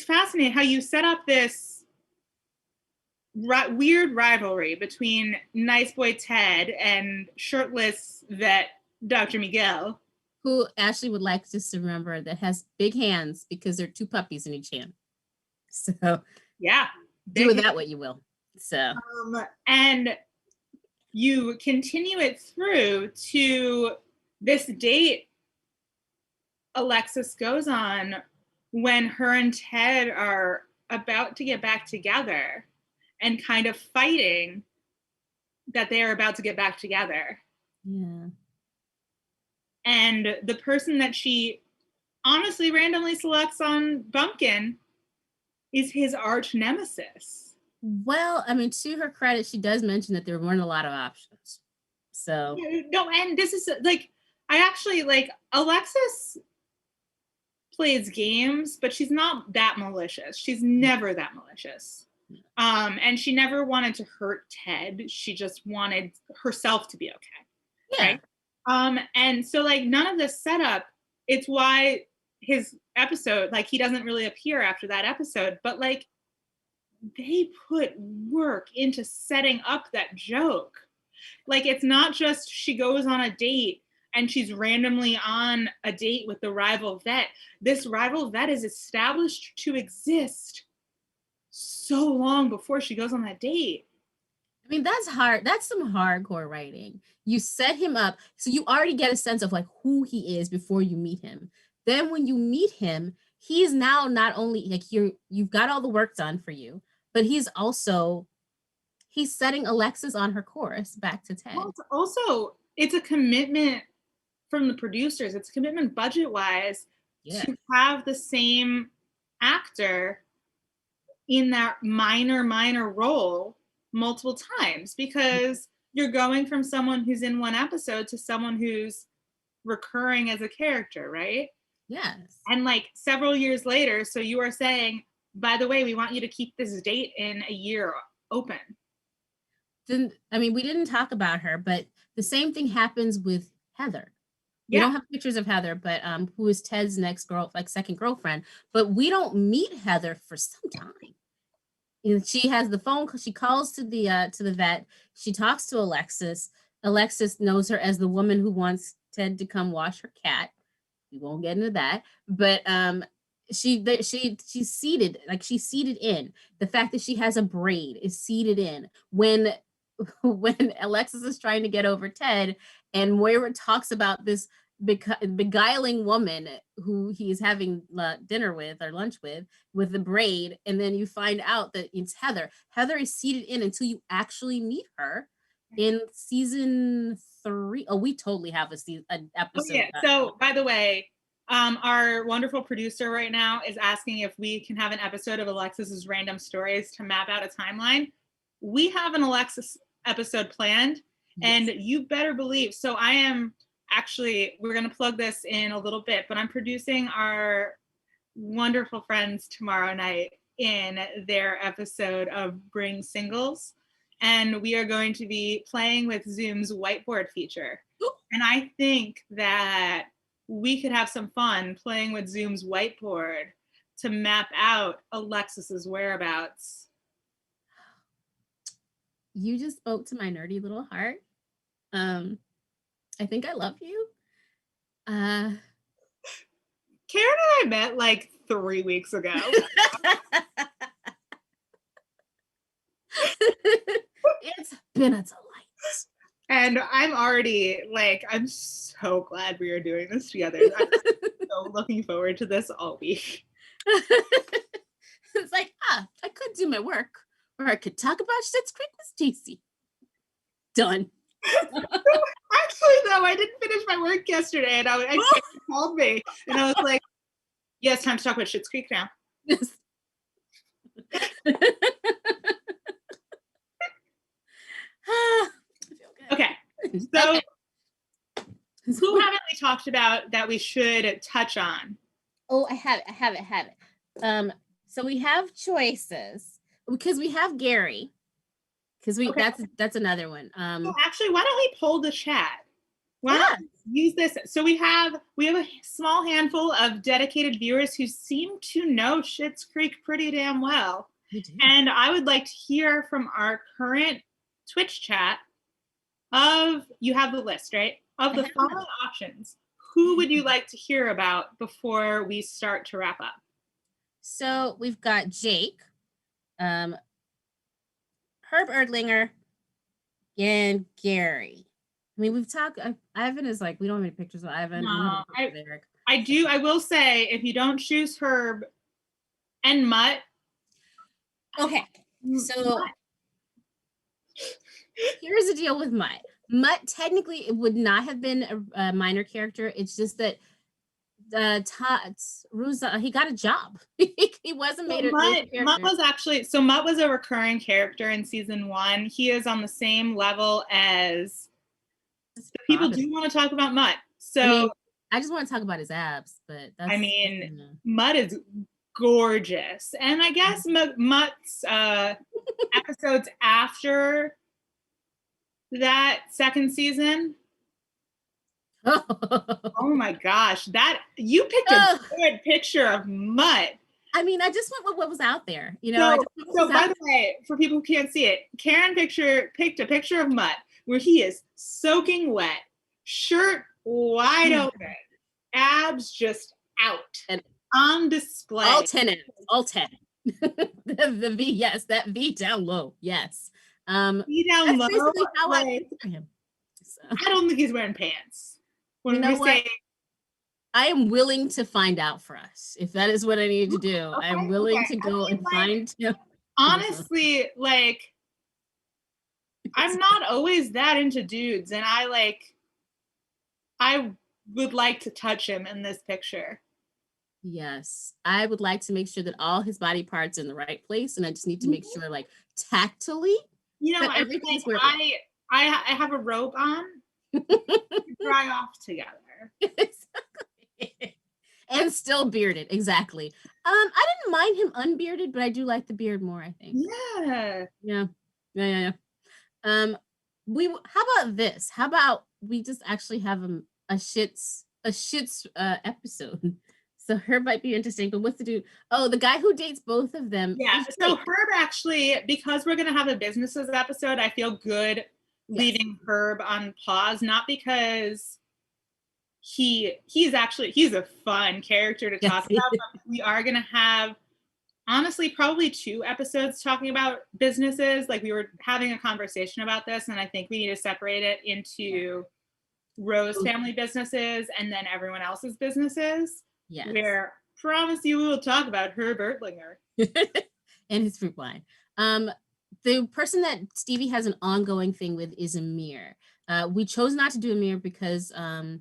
fascinating how you set up this weird rivalry between nice boy Ted and shirtless vet Dr. Miguel. Who Ashley would like just to remember that has big hands because there are two puppies in each hand. So do with that what you will. So and you continue it through to this date Alexis goes on when her and Ted are about to get back together and kind of fighting that they are about to get back together. Yeah. And the person that she honestly randomly selects on Bumpkin is his arch nemesis. Well, I mean, to her credit, she does mention that there weren't a lot of options. So no, and this is I actually Alexis plays games, but she's not that malicious. She's never that malicious. And she never wanted to hurt Ted. She just wanted herself to be okay. Yeah. Right? And so none of this setup, it's why his episode, he doesn't really appear after that episode, but they put work into setting up that joke. It's not just she goes on a date and she's randomly on a date with the rival vet. This rival vet is established to exist so long before she goes on that date. I mean, that's hard. That's some hardcore writing. You set him up, so you already get a sense of who he is before you meet him. Then when you meet him, he's now not only you've got all the work done for you, but he's setting Alexis on her course back to Ted. Well, it's a commitment from the producers. It's a commitment budget-wise to have the same actor in that minor role multiple times, because you're going from someone who's in one episode to someone who's recurring as a character, right? Yes. And several years later, so you are saying, by the way, we want you to keep this date in a year open. We didn't talk about her, but the same thing happens with Heather. We don't have pictures of Heather, but who is Ted's next second girlfriend, but we don't meet Heather for some time. And she has the phone. She calls to the vet. She talks to Alexis. Alexis knows her as the woman who wants Ted to come wash her cat. We won't get into that, but she's seated, like she's seated in. The fact that she has a braid is seated in. When Alexis is trying to get over Ted, and Moira talks about this beguiling woman who he's having dinner with or lunch with the braid, and then you find out that it's Heather. Heather is seated in until you actually meet her in season 3. Oh, we totally have an episode. Oh, yeah. So, by the way, our wonderful producer right now is asking if we can have an episode of Alexis's random stories to map out a timeline. We have an Alexis episode planned, and you better believe. So I am actually, we're going to plug this in a little bit, but I'm producing our wonderful friends tomorrow night in their episode of Bring Singles. And we are going to be playing with Zoom's whiteboard feature. And I think that we could have some fun playing with Zoom's whiteboard to map out Alexis's whereabouts. You just spoke to my nerdy little heart. I think I love you. Kaaron and I met like 3 weeks ago. It's been a delight. And I'm already like, I'm so glad we are doing this together. I'm so looking forward to this all week. It's like, I could do my work, or I could talk about Schitts Creek with Staci. Done. Actually, though, I didn't finish my work yesterday, and I called me, and I was like, "Yeah, it's time to talk about Schitts Creek now." Yes. Okay, so who haven't we talked about that we should touch on? Oh, I have it. So we have choices because we have Gary. Because that's another one. So actually, why don't we poll the chat? Why not use this? So we have a small handful of dedicated viewers who seem to know Schitts Creek pretty damn well. And I would like to hear from our current Twitch chat you have the list, right? Of the following options, who would you like to hear about before we start to wrap up? So we've got Jake, Herb Erdlinger, and Gary. I mean, we've talked. Ivan is like, we don't have any pictures of Ivan. No, I will say, if you don't choose Herb and Mutt. Okay, so here's the deal with Mutt. Mutt technically it would not have been a minor character. It's just that Ruza, he got a job. He wasn't made Mutt was actually, so Mutt was a recurring character in season 1. He is on the same level as people do want to talk about Mutt. So I just want to talk about his abs, but that's, Mutt is gorgeous. And I guess Mutt's episodes after that second season. Oh my gosh, that you picked a good picture of Mutt. I mean, I just went with what was out there, you know. So by the way, for people who can't see it, Kaaron picked a picture of Mutt where he is soaking wet, shirt wide open, abs just out and on display. All 10. The V, yes, that V down low, yes. V down low. Basically how I picture him. So. I don't think he's wearing pants. When I am willing to find out for us if that is what I need to do. Okay, I'm willing to go and find him. Honestly, like, I'm not always that into dudes, and I would like to touch him in this picture. Yes, I would like to make sure that all his body parts are in the right place, and I just need to make sure, like, tactily, everything's where I have a robe on. Dry off together. And still bearded, exactly. I didn't mind him unbearded, but I do like the beard more, I think. Yeah. How about this? How about we just actually have a Schitts episode? So Herb might be interesting, but what's the dude? Oh, the guy who dates both of them. Yeah. So Herb actually, because we're gonna have a businesses episode, I feel good leaving Herb on pause, not because he's a fun character to talk about. But we are going to have, honestly, probably 2 episodes talking about businesses. Like, we were having a conversation about this, and I think we need to separate it into Rose family businesses and then everyone else's businesses. Yes. Where, promise you, we will talk about Herb Ertlinger and his fruit wine. The person that Stevie has an ongoing thing with is Amir. We chose not to do Amir because we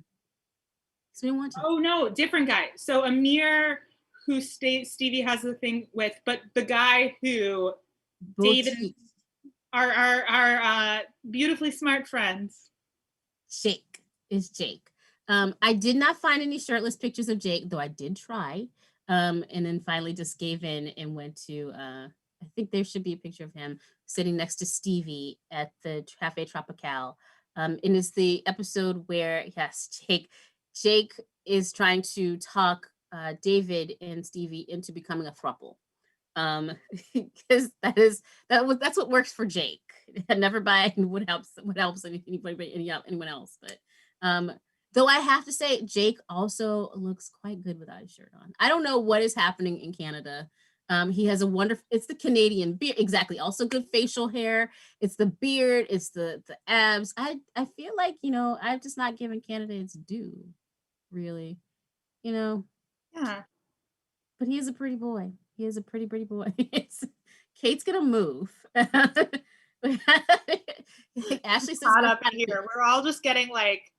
didn't want to. Oh no, different guy. So Amir, who Stevie has the thing with, but the guy who David, our beautifully smart friends. Jake is Jake. I did not find any shirtless pictures of Jake, though I did try. And then finally just gave in and went to I think there should be a picture of him sitting next to Stevie at the Cafe Tropical. And it's the episode where, yes, Jake is trying to talk David and Stevie into becoming a throuple. Because that's what works for Jake. Never buy what helps anyone else. But though I have to say, Jake also looks quite good without his shirt on. I don't know what is happening in Canada. He has a wonderful, it's the Canadian beard, exactly. Also good facial hair. It's the beard, it's the abs. I feel like, I've just not given Canada its due, really. Yeah. But he is a pretty boy. He is a pretty boy. Kate's gonna move. Ashley says up here. We're all just getting like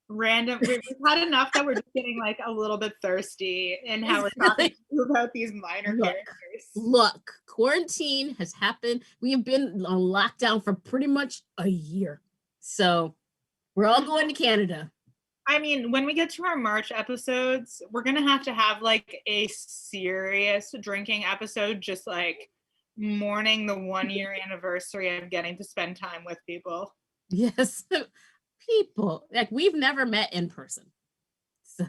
random. We've had enough that we're just getting like a little bit thirsty in how we're talking about these minor characters. Look, quarantine has happened. We have been on lockdown for pretty much a year. So we're all going to Canada. I mean, when we get to our March episodes, we're going to have like a serious drinking episode, just like mourning the 1-year anniversary of getting to spend time with people. Yes. People. Like, we've never met in person. So.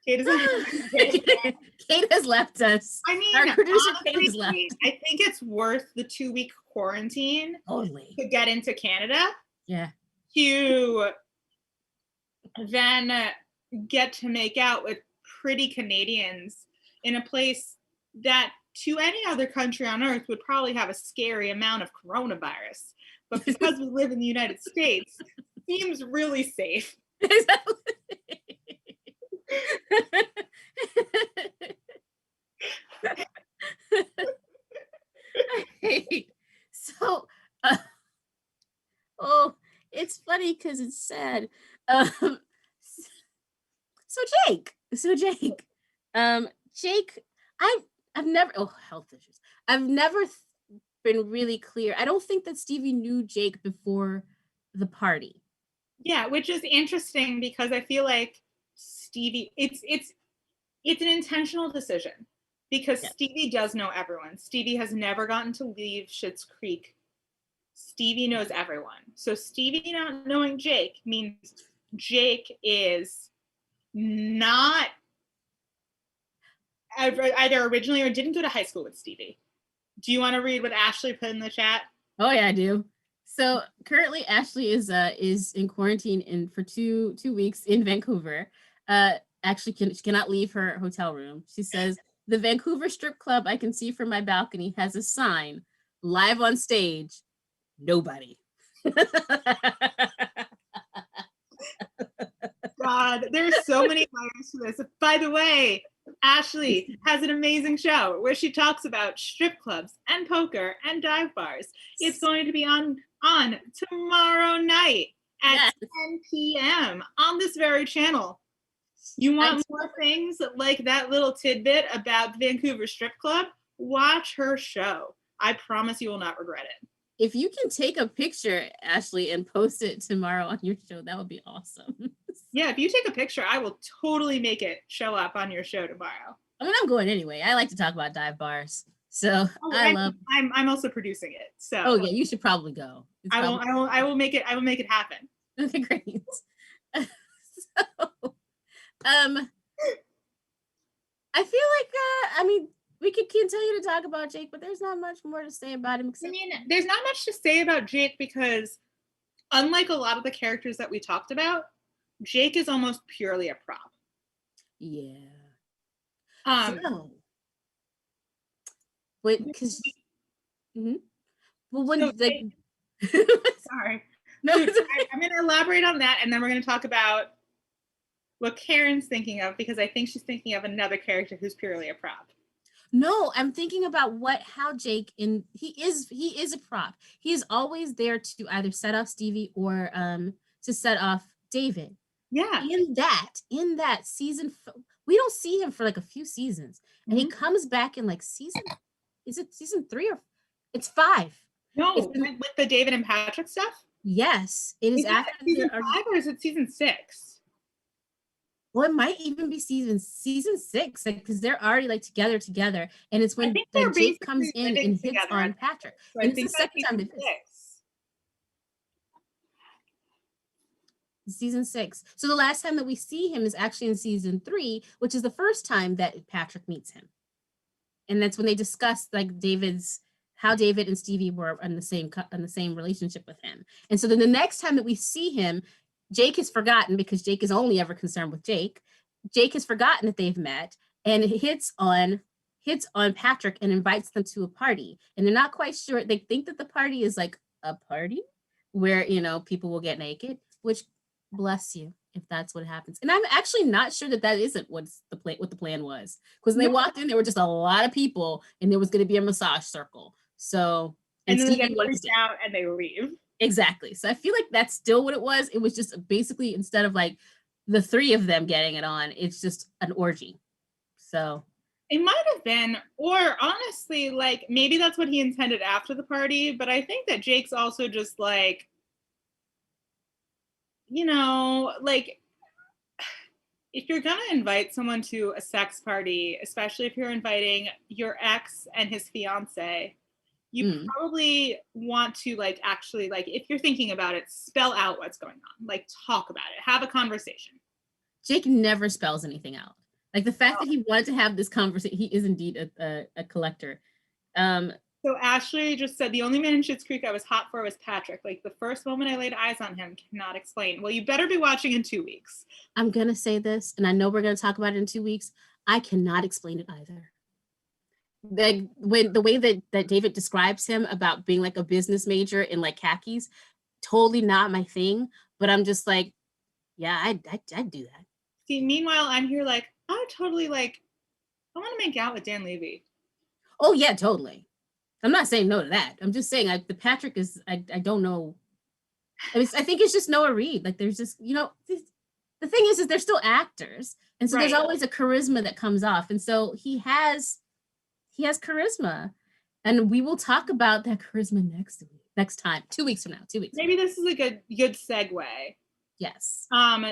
Kate has left us. I mean, our producer honestly, Kate has left. I think it's worth the 2-week quarantine to get into Canada. Yeah. To then get to make out with pretty Canadians in a place that to any other country on earth would probably have a scary amount of coronavirus. But because we live in the United States, it seems really safe. Exactly. So, it's funny because it's sad. So Jake, I've never, health issues. I've never been really clear. I don't think that Stevie knew Jake before the party. Yeah, which is interesting because I feel like Stevie, it's an intentional decision because Stevie does know everyone. Stevie has never gotten to leave Schitts Creek. Stevie knows everyone. So Stevie not knowing Jake means Jake is not either originally or didn't go to high school with Stevie. Do you want to read what Ashley put in the chat? Oh yeah, I do. So currently Ashley is in quarantine for two weeks in Vancouver. Actually she cannot leave her hotel room. She says, the Vancouver strip club I can see from my balcony has a sign, live on stage, nobody. God, there's so many layers to this. By the way, Ashley has an amazing show where she talks about strip clubs and poker and dive bars. It's going to be on tomorrow night at 10 p.m. on this very channel. You want more things like that little tidbit about Vancouver Strip Club? Watch her show. I promise you will not regret it. If you can take a picture, Ashley, and post it tomorrow on your show, that would be awesome. Yeah, if you take a picture, I will totally make it show up on your show tomorrow. I mean, I'm going anyway. I like to talk about dive bars, so I'm also producing it. So. Oh yeah, you should probably go. I will make it. I will make it happen. Okay, great. So, I feel like I mean, we could continue to talk about Jake, but there's not much more to say about him. I mean, there's not much to say about Jake because unlike a lot of the characters that we talked about, Jake is almost purely a prop. Yeah. So, wait, because well, when so like sorry. no, So I'm going to elaborate on that, and then we're going to talk about what Kaaron's thinking of, because I think she's thinking of another character who's purely a prop. No, I'm thinking about how Jake he is a prop. He is always there to either set off Stevie or to set off David. Yeah. In that season, we don't see him for like a few seasons, and he comes back in like is it season 3 or it's 5? No, with the David and Patrick stuff? Yes, it is after season 5 or is it season 6? Well, it might even be season 6, because they're already like together, and it's when Jake comes in and hits on Patrick. So and it's the second time season 6. So the last time that we see him is actually in season 3, which is the first time that Patrick meets him, and that's when they discuss like how David and Stevie were in the same relationship with him. And so then the next time that we see him, Jake is forgotten because Jake is only ever concerned with Jake. Jake has forgotten that they've met and hits on Patrick and invites them to a party. And they're not quite sure. They think that the party is like a party where, people will get naked, which bless you if that's what happens. And I'm actually not sure that isn't what the plan was. Because when they walked in, there were just a lot of people and there was going to be a massage circle. So, and then they get freaked out and they leave. Exactly. So I feel like that's still what it was. It was just basically, instead of like the 3 of them getting it on, it's just an orgy. So it might have been, or honestly, like maybe that's what he intended after the party. But I think that Jake's also just like, like if you're going to invite someone to a sex party, especially if you're inviting your ex and his fiance, you probably want to like actually, like if you're thinking about it, spell out what's going on, like talk about it, have a conversation. Jake never spells anything out. Like the fact that he wanted to have this conversation, he is indeed a collector. So Ashley just said, the only man in Schitt's Creek I was hot for was Patrick. Like the first moment I laid eyes on him, cannot explain. Well, you better be watching in 2 weeks. I'm going to say this, and I know we're going to talk about it in 2 weeks. I cannot explain it either. The way that David describes him about being like a business major in like khakis, totally not my thing. But I'm just like, yeah, I'd do that. See, meanwhile, I'm here like, I totally like, I want to make out with Dan Levy. Oh yeah, totally. I'm not saying no to that. I'm just saying the Patrick is, I don't know. I think it's just Noah Reid. Like there's just, the thing is they're still actors. And so there's always a charisma that comes off. And so he has charisma. And we will talk about that charisma next time, 2 weeks from now, 2 weeks. Maybe this is a good segue. Yes.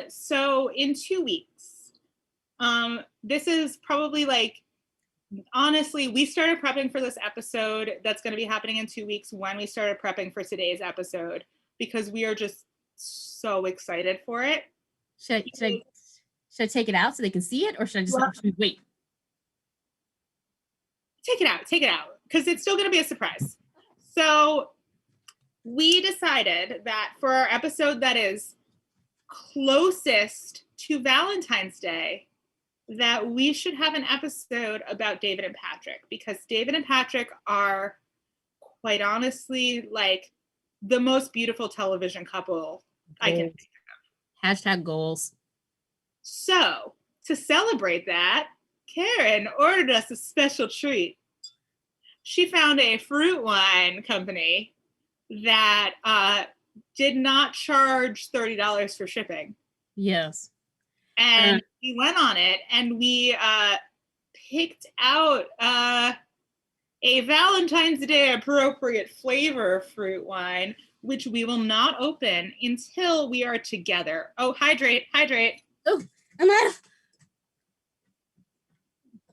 So in 2 weeks, this is probably like, honestly, we started prepping for this episode that's going to be happening in 2 weeks when we started prepping for today's episode, because we are just so excited for it. Should I take it out so they can see it, or should I just wait? Take it out, because it's still going to be a surprise. So we decided that for our episode that is closest to Valentine's Day, that we should have an episode about David and Patrick, because David and Patrick are, quite honestly, like the most beautiful television couple I can think of. Hashtag goals. So to celebrate that, Kaaron ordered us a special treat. She found a fruit wine company that did not charge $30 for shipping. Yes. And we went on it, and we picked out a Valentine's Day appropriate flavor fruit wine, which we will not open until we are together. Oh, hydrate. Oh, I'm out of.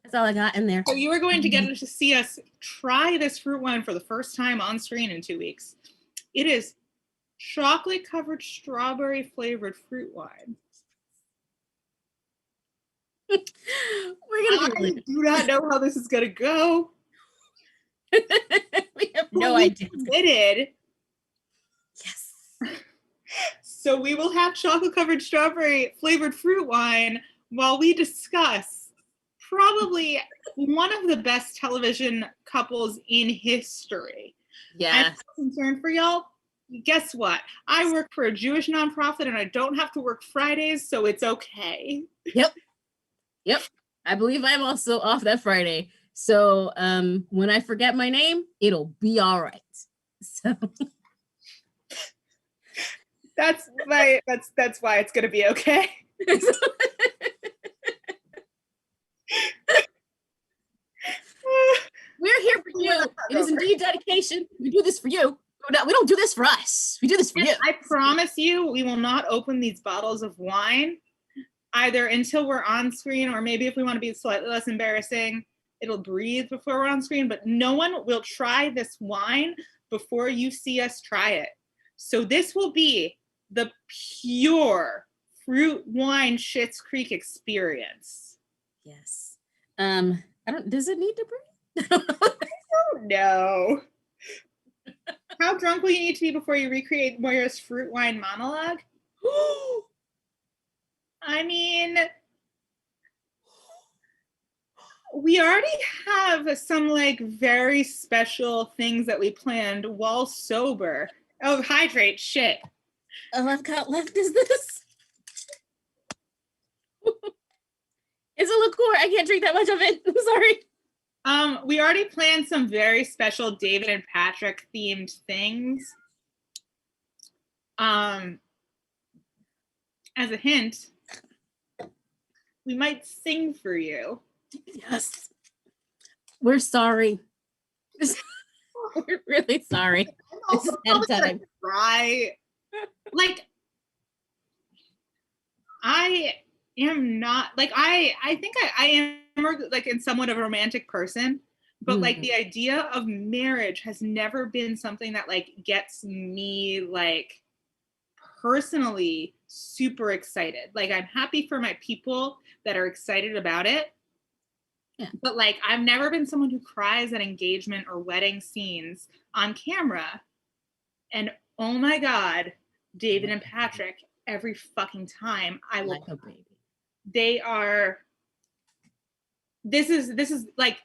That's all I got in there. So you are going to get to see us try this fruit wine for the first time on screen in 2 weeks. It is chocolate-covered strawberry flavored fruit wine. I do not know how this is going to go. We have no idea. Committed. Yes. So we will have chocolate-covered strawberry flavored fruit wine while we discuss probably one of the best television couples in history. Yeah. I'm so concerned for y'all. Guess what? I work for a Jewish nonprofit and I don't have to work Fridays, so it's okay. Yep. I believe I'm also off that Friday. So when I forget my name, it'll be all right. So that's why it's gonna be okay. We're here for you. It is indeed dedication. We do this for you. We don't do this for us. We do this for you. I promise you, we will not open these bottles of wine either until we're on screen, or maybe if we want to be slightly less embarrassing, it'll breathe before we're on screen, but no one will try this wine before you see us try it. So this will be the pure fruit wine Schitts Creek experience. Yes. Does it need to breathe? I don't know. How drunk will you need to be before you recreate Moira's fruit wine monologue? I mean, we already have some like very special things that we planned while sober. Oh, hydrate, shit. All I've got left is this. It's a liqueur. I can't drink that much of it. I'm sorry. We already planned some very special David and Patrick themed things. As a hint, we might sing for you. Yes. We're sorry. We're really sorry. I'm also gonna cry. Like, I am not like I think I am like in somewhat of a romantic person, but like the idea of marriage has never been something that like gets me like personally super excited. Like, I'm happy for my people that are excited about it. Yeah. But like, I've never been someone who cries at engagement or wedding scenes on camera. And oh my God, David and Patrick, every fucking time I will. Like a baby. They are. This is like,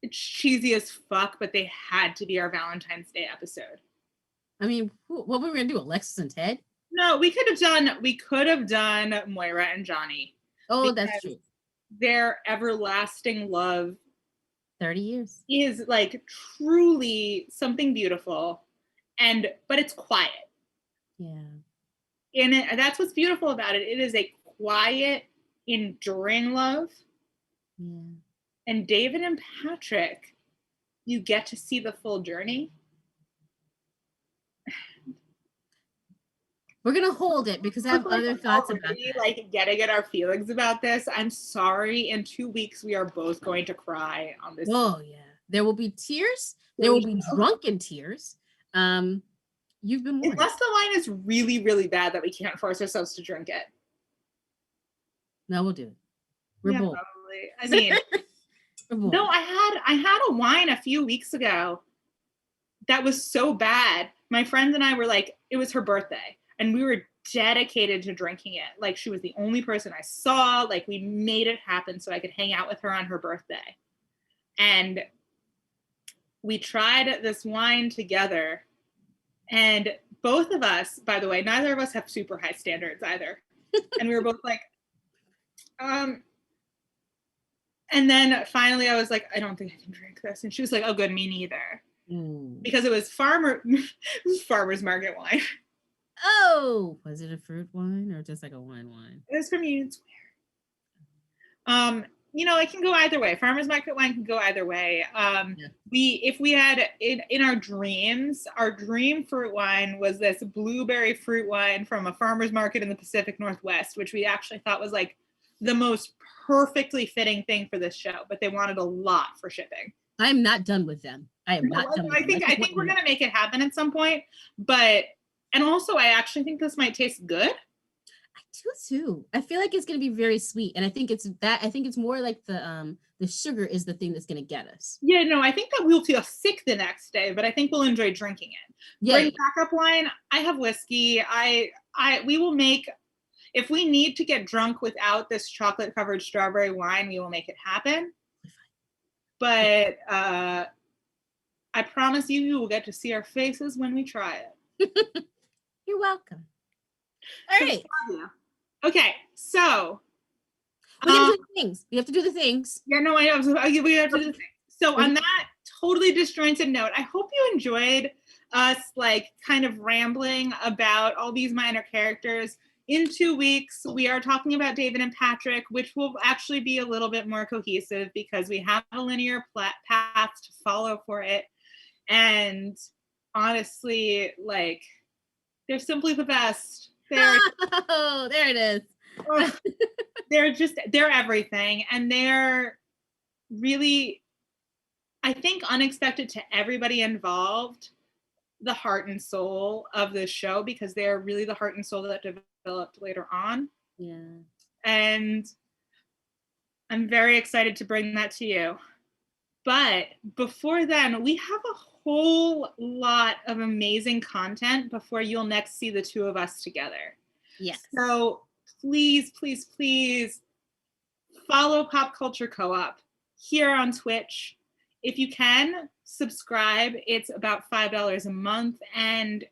it's cheesy as fuck, but they had to be our Valentine's Day episode. I mean, what were we gonna do? Alexis and Ted? No, we could have done Moira and Johnny. Oh, that's true. Their everlasting love 30 years is like truly something beautiful, but it's quiet. Yeah. And that's what's beautiful about it. It is a quiet, enduring love. Yeah. And David and Patrick, you get to see the full journey. We're gonna hold it because I have other thoughts about that. Like getting at our feelings about this. I'm sorry. In 2 weeks, we are both going to cry on this. Oh yeah, there will be tears. There will be drunken tears. You've been warned. Unless the wine is really, really bad that we can't force ourselves to drink it. No, we'll do it. We're bold. Probably. I mean, no, I had a wine a few weeks ago that was so bad. My friends and I were like, it was her birthday. And we were dedicated to drinking it. Like, she was the only person I saw. Like, we made it happen so I could hang out with her on her birthday. And we tried this wine together. And both of us, by the way, neither of us have super high standards either. And we were both like, and then finally I was like, I don't think I can drink this. And she was like, oh, good, me neither. Because it was farmer's market wine. Oh, was it a fruit wine or just like a wine? It was from Union Square. It can go either way. Farmer's market wine can go either way. If we had in our dreams, our dream fruit wine was this blueberry fruit wine from a farmer's market in the Pacific Northwest, which we actually thought was like the most perfectly fitting thing for this show, but they wanted a lot for shipping. I'm not done with them. I am not done with them. I think we're gonna make it happen at some point, but. And also, I actually think this might taste good. I do too. I feel like it's gonna be very sweet, and I think it's more like the sugar is the thing that's gonna get us. Yeah, no, I think that we'll feel sick the next day, but I think we'll enjoy drinking it. Yeah. Bring backup wine. I have whiskey. We will make, if we need to get drunk without this chocolate covered strawberry wine, we will make it happen. But I promise you will get to see our faces when we try it. You're welcome. All right. Okay, so we gotta do the things. We have to do the things. Yeah, no, we have to do the things. So on that totally disjointed note, I hope you enjoyed us like kind of rambling about all these minor characters. In 2 weeks, we are talking about David and Patrick, which will actually be a little bit more cohesive because we have a linear path to follow for it. And honestly, like, they're simply the best. Oh, there it is. They're everything. And they're really, I think, unexpected to everybody involved, the heart and soul of the show, because they're really the heart and soul that developed later on. Yeah. And I'm very excited to bring that to you. But before then, we have a whole lot of amazing content before you'll next see the two of us together. Yes. So please, please, please follow Pop Culture Co-op here on Twitch. If you can, subscribe. It's about $5 a month. And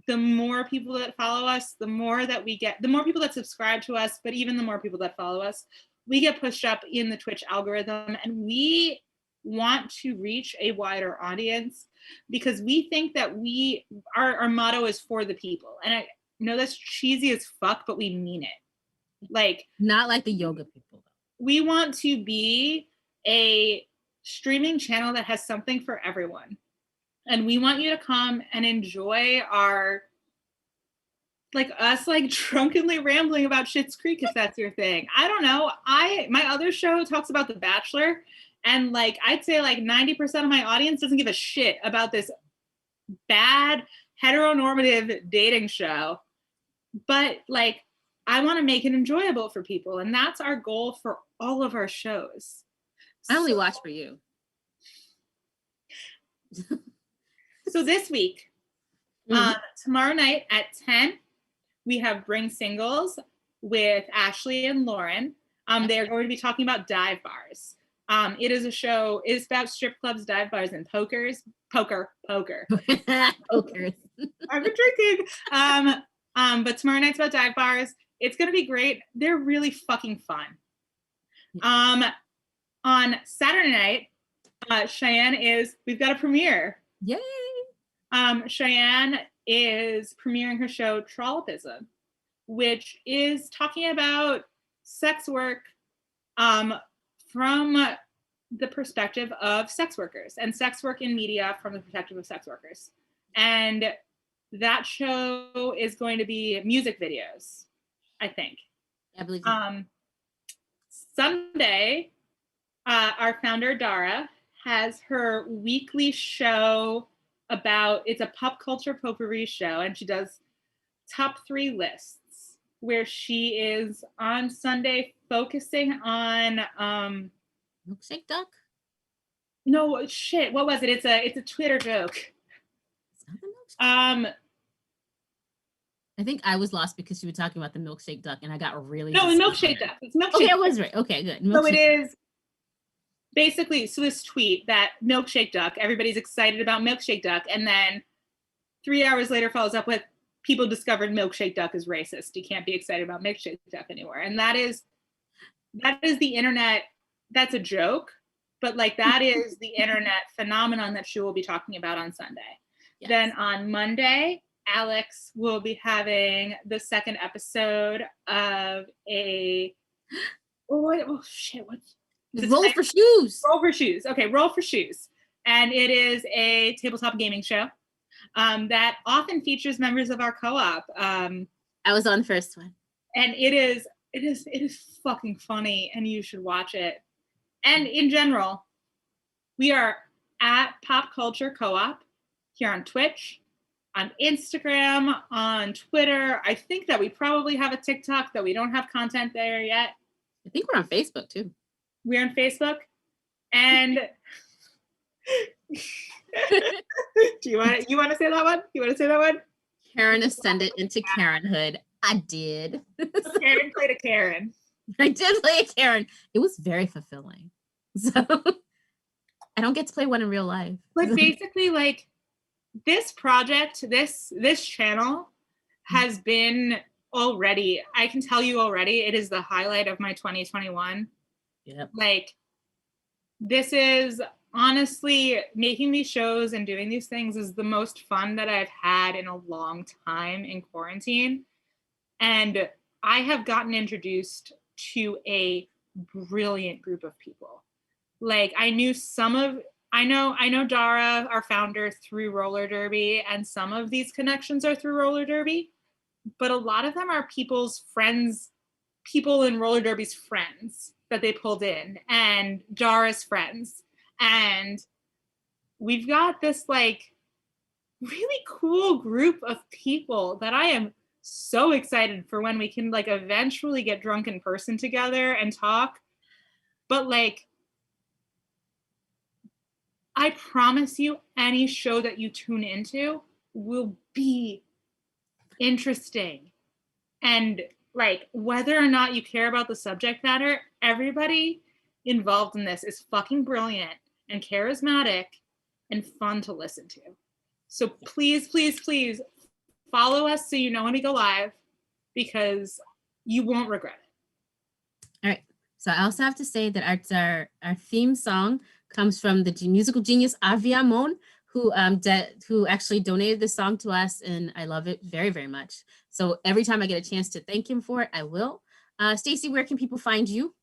the more people that follow us, the more that we get, the more people that subscribe to us, but even the more people that follow us, we get pushed up in the Twitch algorithm. And we want to reach a wider audience because we think that our motto is for the people. And I know that's cheesy as fuck, but we mean it. Like, not like the yoga people. We want to be a streaming channel that has something for everyone. And we want you to come and enjoy our, like, us like drunkenly rambling about Schitt's Creek if that's your thing. I don't know. My other show talks about The Bachelor, and like I'd say like 90% of my audience doesn't give a shit about this bad heteronormative dating show. But like, I want to make it enjoyable for people, and that's our goal for all of our shows. I only watch for you. So this week, tomorrow night at 10, we have Bring Singles with Ashley and Lauren. They are going to be talking about dive bars. It is a show, it's about strip clubs, dive bars, and poker. Pokers. I've been drinking. But tomorrow night's about dive bars. It's going to be great. They're really fucking fun. On Saturday night, we've got a premiere. Yay! Cheyenne is premiering her show Trollopism, which is talking about sex work from the perspective of sex workers and sex work in media from the perspective of sex workers. And that show is going to be music videos, I think. I believe. Sunday, our founder, Dara, has her weekly show it's a pop culture potpourri show, and she does top 3 lists where she is on Sunday focusing on Milkshake Duck? No, shit, what was it? It's a Twitter joke. It's not the milkshake. I think I was lost because you were talking about the milkshake duck, and I got really. No, the milkshake duck. It's milkshake. Okay, I was right. Okay, good. Milkshake. So it is basically, so this tweet that milkshake duck, everybody's excited about milkshake duck, and then 3 hours later follows up with people discovered milkshake duck is racist. You can't be excited about milkshake duck anymore. And that is the internet. That's a joke, but like that is the internet phenomenon that she will be talking about on Sunday. Yes. Then on Monday, Alex will be having the second episode of Roll for Shoes. Roll for Shoes. Okay, Roll for Shoes. And it is a tabletop gaming show that often features members of our co-op. I was on the first one. And it is fucking funny, and you should watch it. And in general, we are at Pop Culture Co-op here on Twitch. on Instagram, on Twitter. I think that we probably have a TikTok, that we don't have content there yet. I think we're on Facebook too. We're on Facebook. And do you want to say that one? You want to say that one? Kaaron ascended into Kaaronhood. I did. Kaaron played a Kaaron. I did play a Kaaron. It was very fulfilling. So I don't get to play one in real life. But basically, like, this project, this channel has been already, I can tell you already, it is the highlight of my 2021. Yep. Like, this is honestly, making these shows and doing these things is the most fun that I've had in a long time in quarantine. And I have gotten introduced to a brilliant group of people. Like, I know Dara, our founder, through roller derby, and some of these connections are through roller derby, but a lot of them are people's friends, people in roller derby's friends that they pulled in, and Dara's friends. And we've got this like really cool group of people that I am so excited for when we can like eventually get drunk in person together and talk. But like, I promise you, any show that you tune into will be interesting. And like, whether or not you care about the subject matter, everybody involved in this is fucking brilliant and charismatic and fun to listen to. So please, please, please follow us so you know when we go live, because you won't regret it. All right. So I also have to say that our theme song comes from the musical genius Aviamon, who actually donated this song to us, and I love it very, very much. So every time I get a chance to thank him for it, I will. Staci, where can people find you?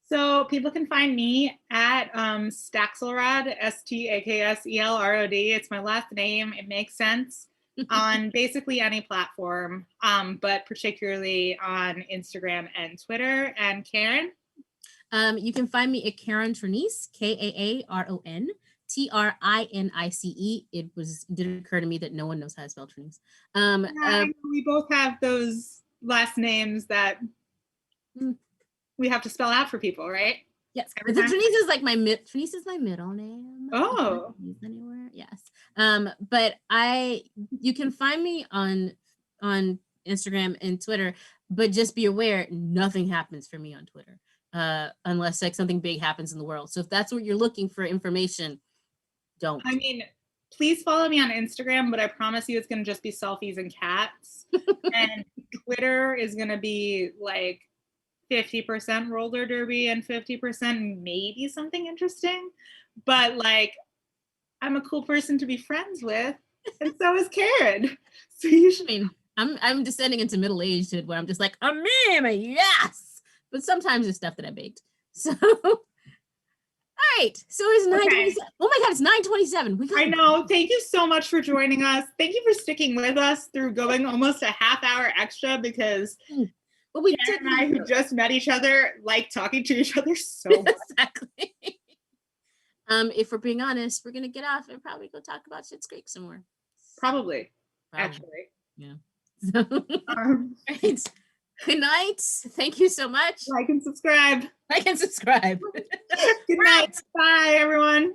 So people can find me at Staxelrod, Stakselrod. It's my last name. It makes sense on basically any platform, but particularly on Instagram and Twitter. And Kaaron? You can find me at Kaaron Trinice, Kaaron Trinice. It did occur to me that no one knows how to spell Trinice. We both have those last names that we have to spell out for people, right? Yes. Trinice is like Trinice is my middle name. Oh. Anywhere. Yes. But you can find me on Instagram and Twitter, but just be aware, nothing happens for me on Twitter. Unless like something big happens in the world. So if that's what you're looking for information, don't. I mean, please follow me on Instagram, but I promise you it's going to just be selfies and cats. And Twitter is going to be like 50% roller derby and 50% maybe something interesting. But like, I'm a cool person to be friends with, and so is Kaaron. So you should. I mean, I'm descending into middle age where I'm just like, a meme, yes. But sometimes it's stuff that I baked. So, all right. So it's 9:27. Okay. Oh my God, it's 9:27. I know. Thank you so much for joining us. Thank you for sticking with us through going almost a half hour extra, because we Kaaron and I, who just met each other, like talking to each other so much. Exactly. If we're being honest, we're gonna get off and probably go talk about Schitts Creek some more. Probably. Actually. Yeah. So, right. Good night. Thank you so much. Like and subscribe. Good night. Bye, everyone.